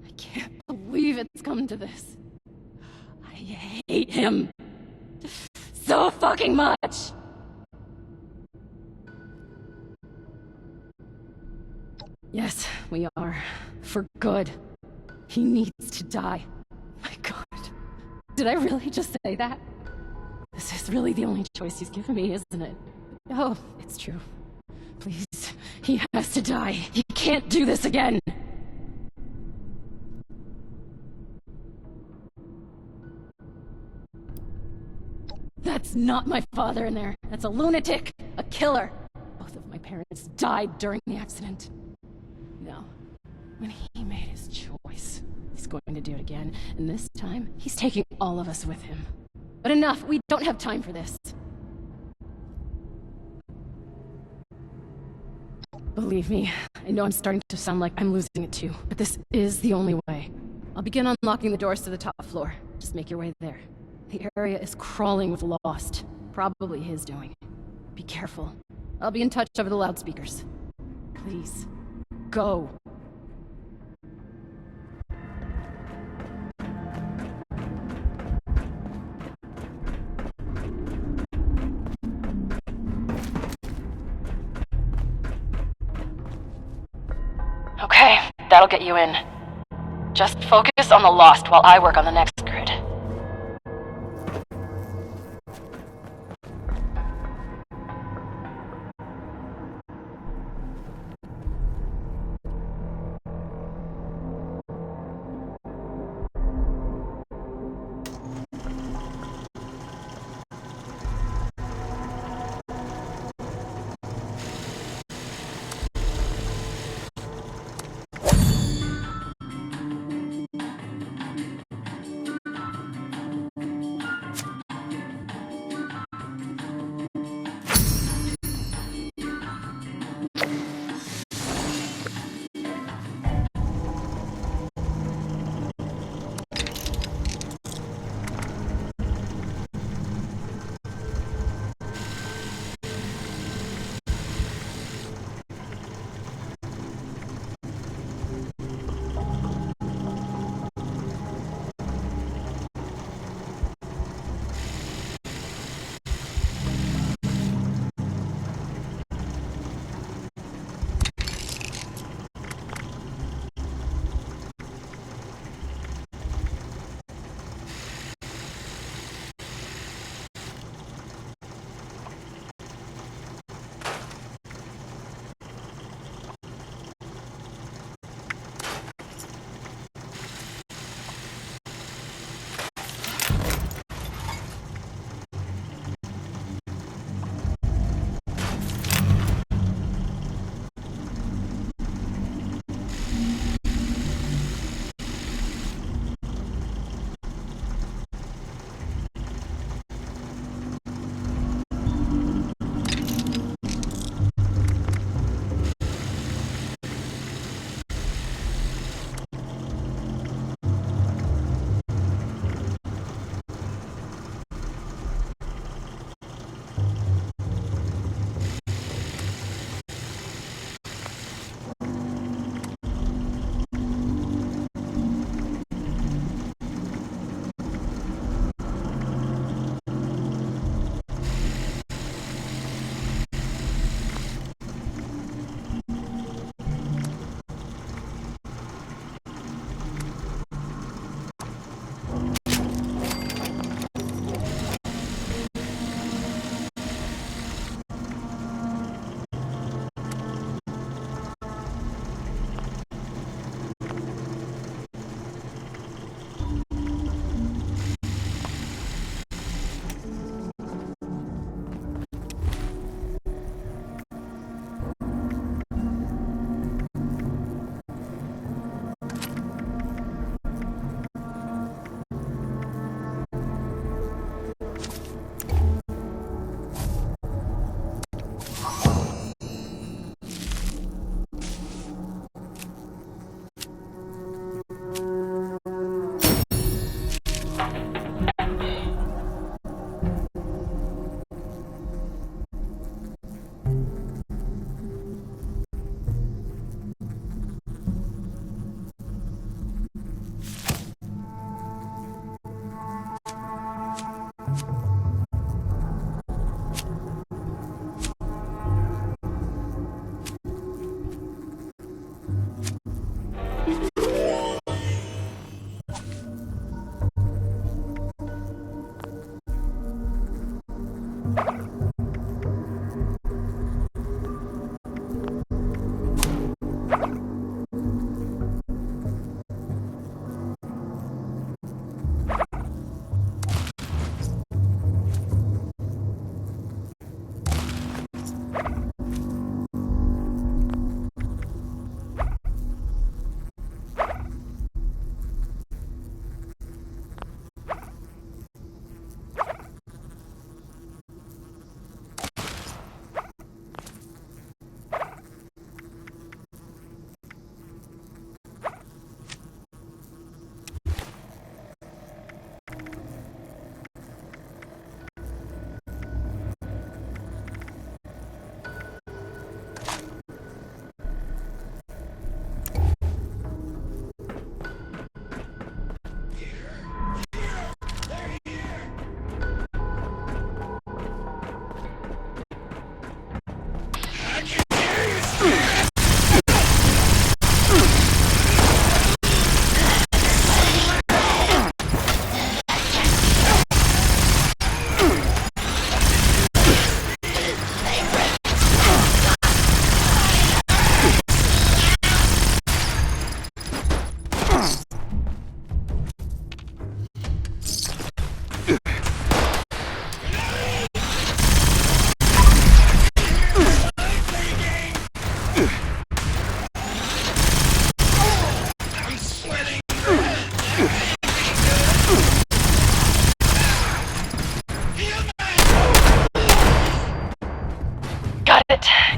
I can't believe it's come to this. I hate him so fucking much! Yes, we are. For good. He needs to die. My God. Did I really just say that? This is really the only choice he's given me, isn't it? Oh, it's true. Please, he has to die. He can't do this again! That's not my father in there. That's a lunatic, a killer. Both of my parents died during the accident. No. When he made his choice, he's going to do it again, and this time, he's taking all of us with him. But enough, we don't have time for this. Believe me, I know I'm starting to sound like I'm losing it too, but this is the only way. I'll begin unlocking the doors to the top floor. Just make your way there. The area is crawling with Lost. Probably his doing. Be careful. I'll be in touch over the loudspeakers. Please, go. Okay, that'll get you in. Just focus on the Lost while I work on the next grid.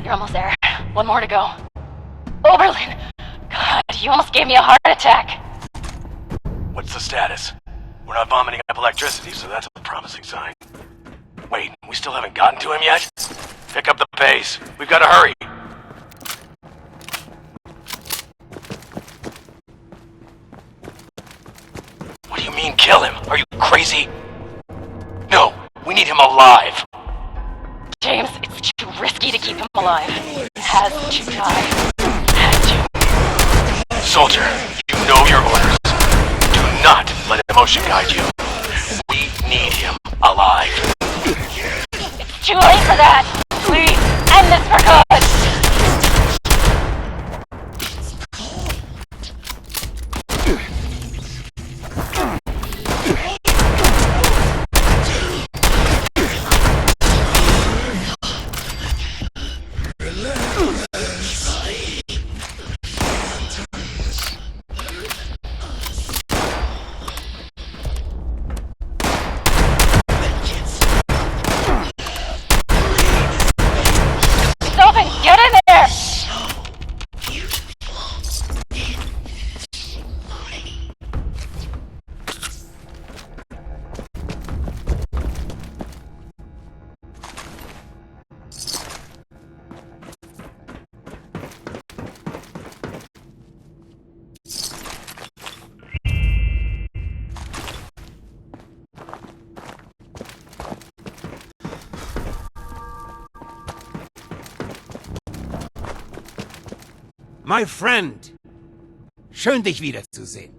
You're almost there. One more to go. Oberlin! God, you almost gave me a heart attack. What's the status? We're not vomiting up electricity, so that's a promising sign. Wait, we still haven't gotten to him yet? Pick up the pace. We've got to hurry. What do you mean, kill him? Are you crazy? No, we need him alive. James, it's too risky to keep him alive. Has to die. Has to. Soldier, you know your orders. Do not let emotion guide you. We need him alive. It's too late for that. Please, end this for good. Get in there! My friend! Schön, dich wiederzusehen.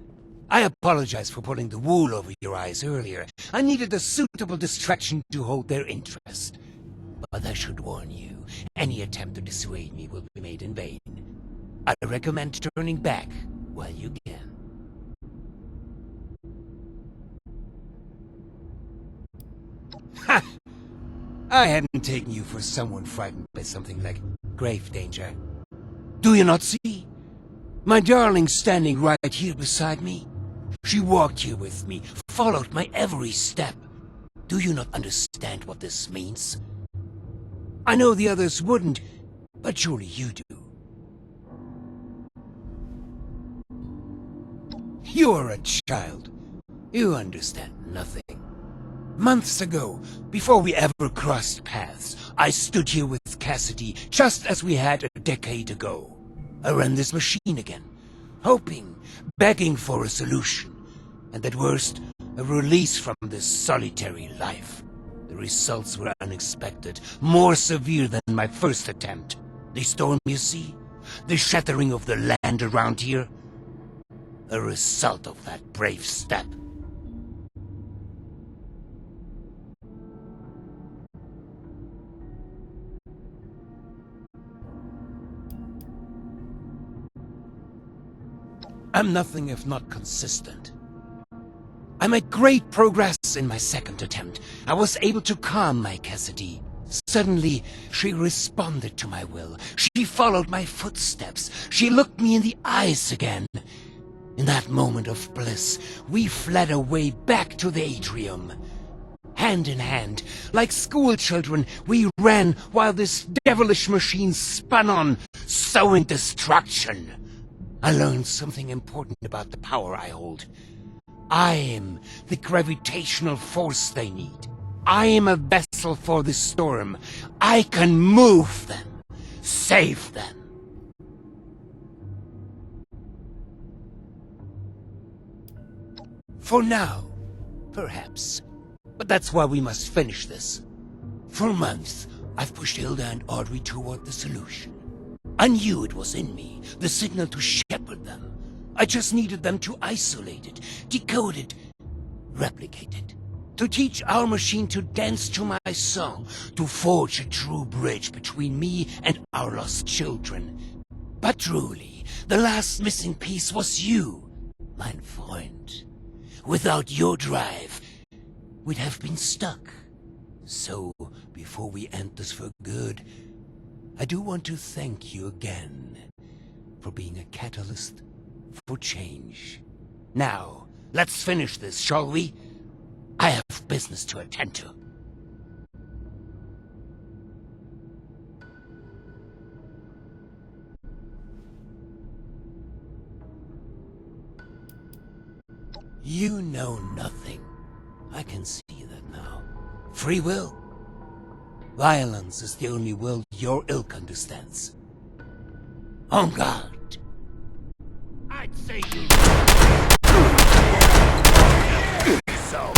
I apologize for pulling the wool over your eyes earlier. I needed a suitable distraction to hold their interest. But I should warn you, any attempt to dissuade me will be made in vain. I recommend turning back while you can. Ha! I hadn't taken you for someone frightened by something like grave danger. Do you not see? My darling standing right here beside me. She walked here with me, followed my every step. Do you not understand what this means? I know the others wouldn't, but surely you do. You are a child. You understand nothing. Months ago, before we ever crossed paths, I stood here with Cassidy, just as we had a decade ago. I ran this machine again, hoping, begging for a solution, and at worst, a release from this solitary life. The results were unexpected, more severe than my first attempt. The storm, you see? The shattering of the land around here? A result of that brave step. I'm nothing if not consistent. I made great progress in my second attempt. I was able to calm my Cassidy. Suddenly, she responded to my will. She followed my footsteps. She looked me in the eyes again. In that moment of bliss, we fled away back to the atrium. Hand in hand, like schoolchildren, we ran while this devilish machine spun on, sowing destruction. I learned something important about the power I hold. I am the gravitational force they need. I am a vessel for the storm. I can move them, save them. For now, perhaps. But that's why we must finish this. For months, I've pushed Hilda and Audrey toward the solution. I knew it was in me, the signal to shepherd them. I just needed them to isolate it, decode it, replicate it. To teach our machine to dance to my song, to forge a true bridge between me and our lost children. But truly, the last missing piece was you, mein Freund. Without your drive, we'd have been stuck. So, before we end this for good, I do want to thank you again for being a catalyst for change. Now, let's finish this, shall we? I have business to attend to. You know nothing. I can see that now. Free will. Violence is the only will your ilk understands. On guard. I'd say you... So...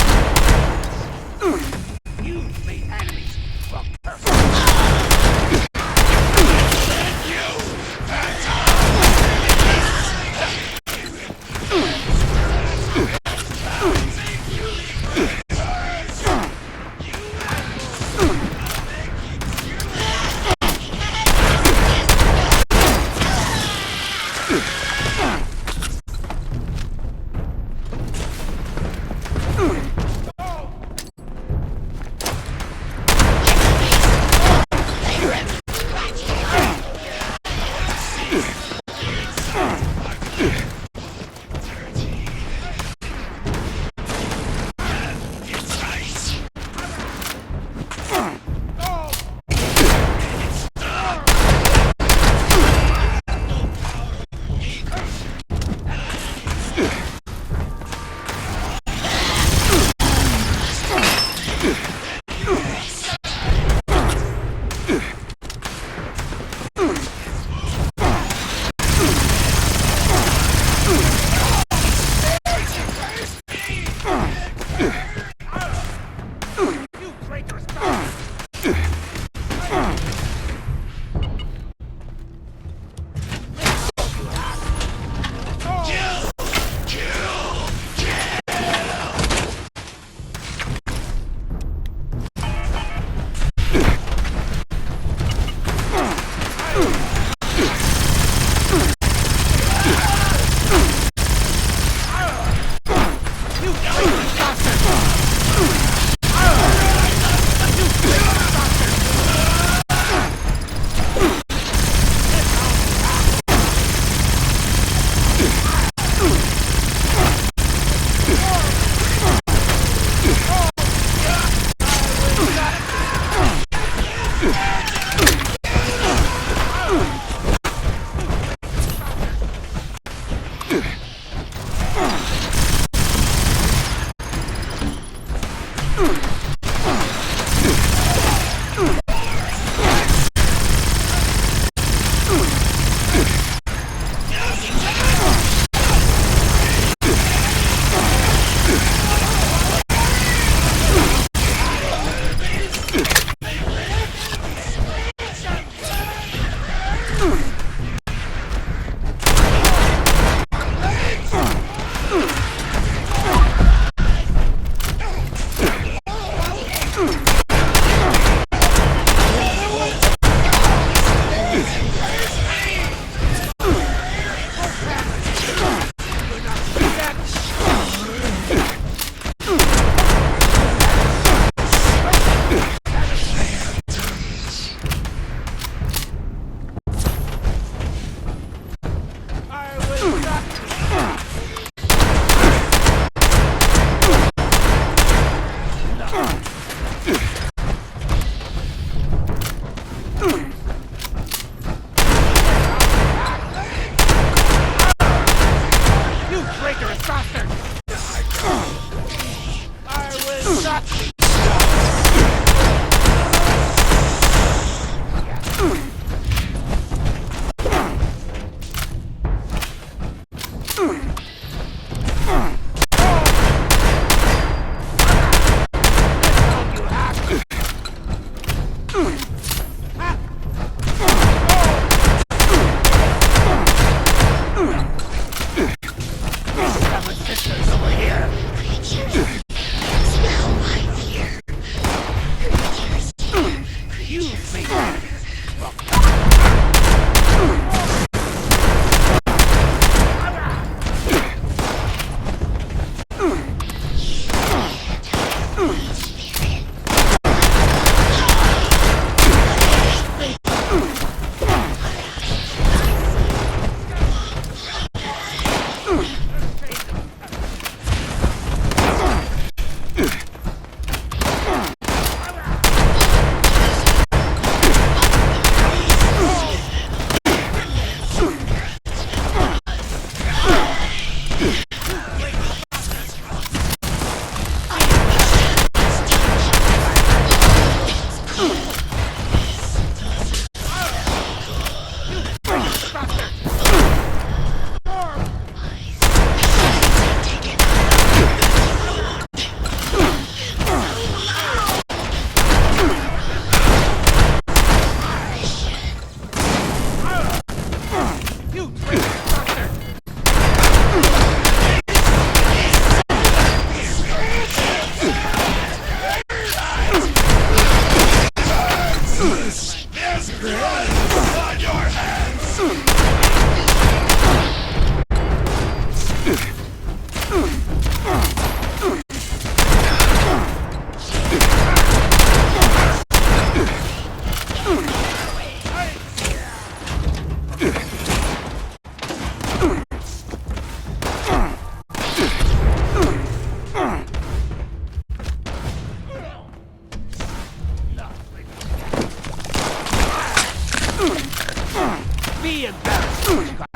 You've made enemies for purpose. Be embarrassed. You got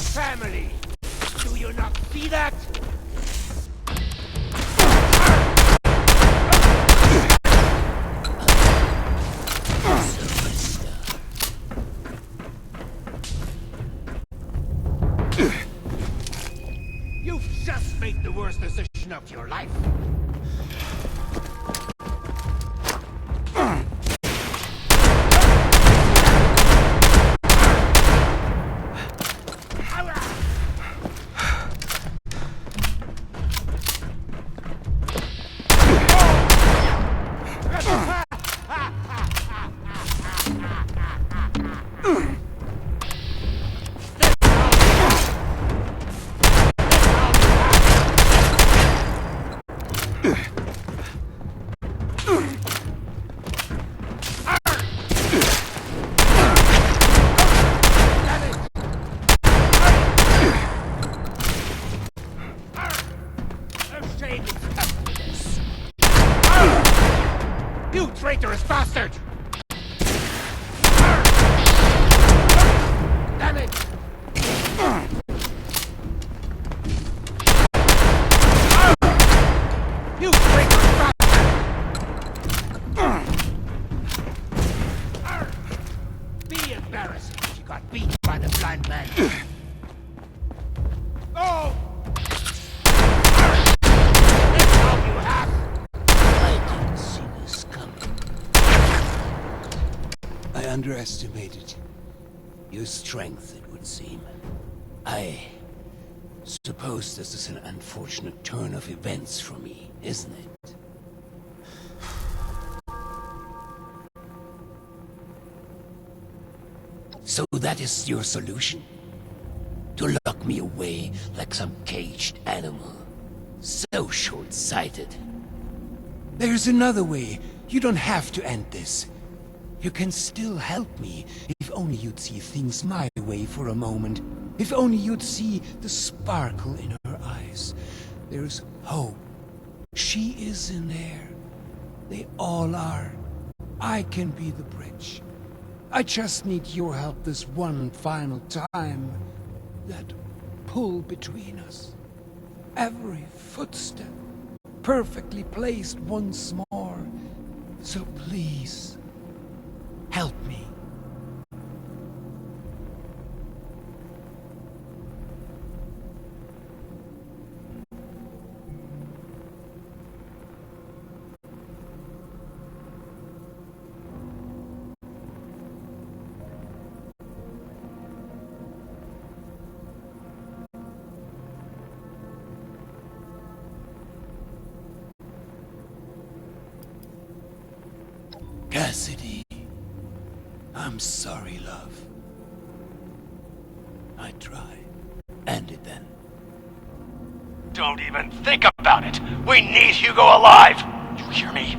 family. Do you not see that? You've just made the worst decision of your life. You traitorous bastard! Damn it! You traitorous bastard! Be embarrassing if you got beat by the blind man. Oh! That's all you have! I didn't see this coming. I underestimated your strength, it would seem. I suppose this is an unfortunate turn of events for me, isn't it? So that is your solution? To lock me away like some caged animal? So short-sighted. There's another way. You don't have to end this. You can still help me, if only you'd see things my way for a moment. If only you'd see the sparkle in her eyes. There's hope. She is in there. They all are. I can be the bridge. I just need your help this one final time. That pull between us. Every footstep perfectly placed once more. So please, help me. Cassidy, I'm sorry, love. I try. End it then. Don't even think about it! We need Hugo alive! You hear me?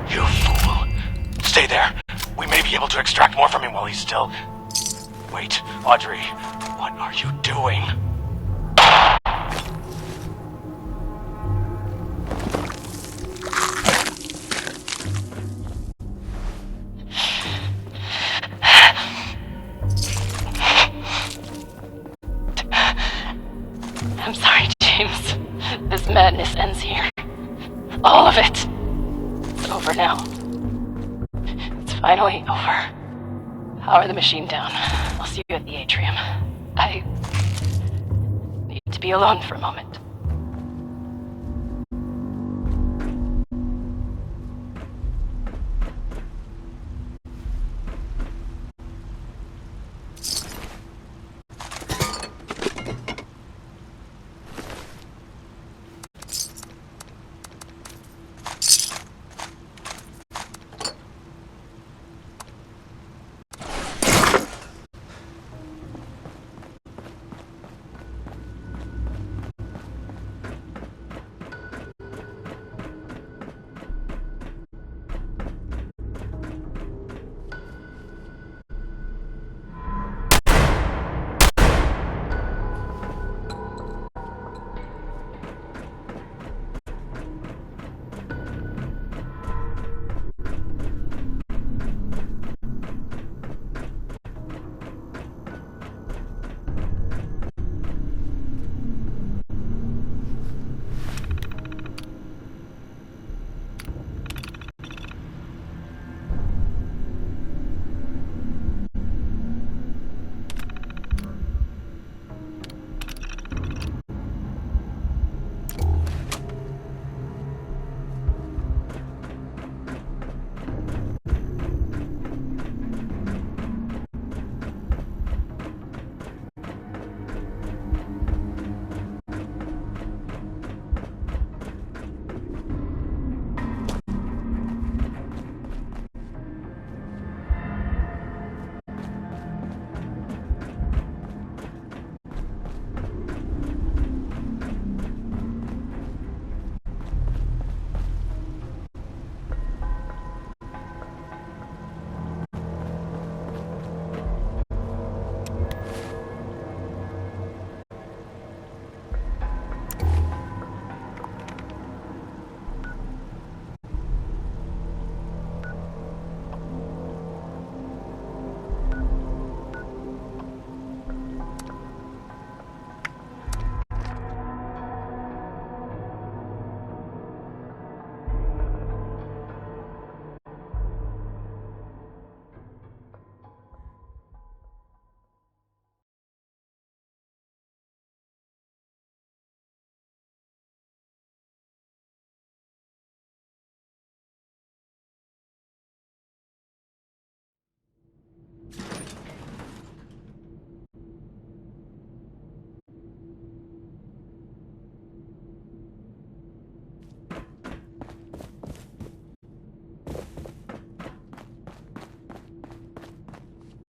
You fool. Stay there. We may be able to extract more from him while he's still... Wait, Audrey, what are you doing? I'm sorry, James. This madness ends here. All of it. It's over now. It's finally over. Power the machine down. I'll see you at the atrium. I need to be alone for a moment.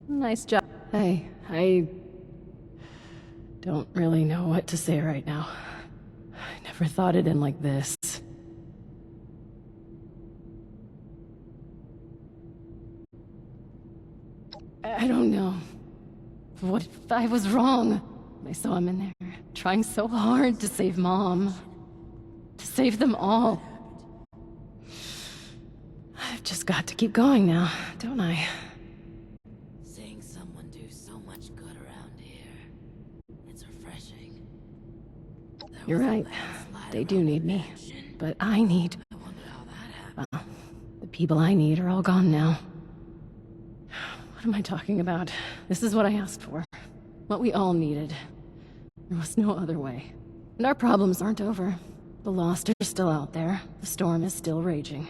Nice job. Hey, I don't really know what to say right now. I never thought it'd end like this. I don't know. What if I was wrong? I saw him in there, trying so hard to save Mom. To save them all. I've just got to keep going now, don't I? Seeing someone do so much good around here. It's refreshing. There You're was a right. landslide They do around need the me. mansion. But I need... I wonder how that happened. Well, the people I need are all gone now. What am I talking about? This is what I asked for. What we all needed. There was no other way. And our problems aren't over. The Lost are still out there. The storm is still raging.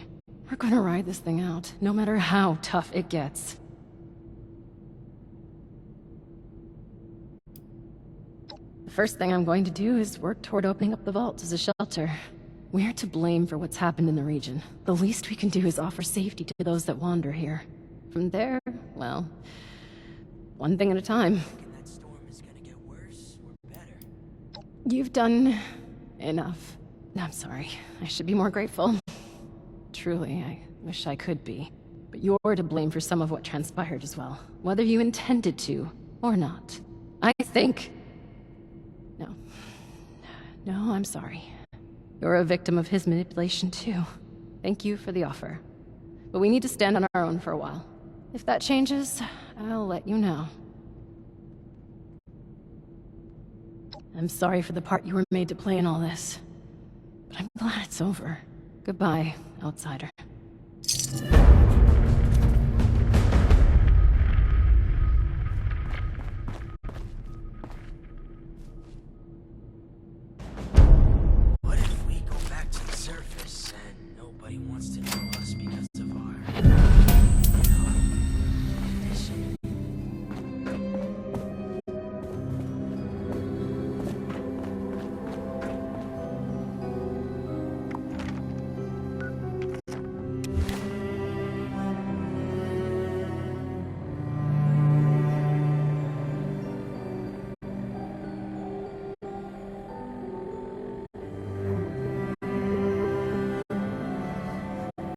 We're gonna ride this thing out, no matter how tough it gets. The first thing I'm going to do is work toward opening up the vault as a shelter. We're to blame for what's happened in the region. The least we can do is offer safety to those that wander here. From there, well, one thing at a time. That storm is gonna get worse or better. You've done enough. I'm sorry. I should be more grateful. Truly, I wish I could be. But you're to blame for some of what transpired as well, whether you intended to or not. I think... No. No, I'm sorry. You're a victim of his manipulation too. Thank you for the offer. But we need to stand on our own for a while. If that changes, I'll let you know. I'm sorry for the part you were made to play in all this. But I'm glad it's over. Goodbye, outsider.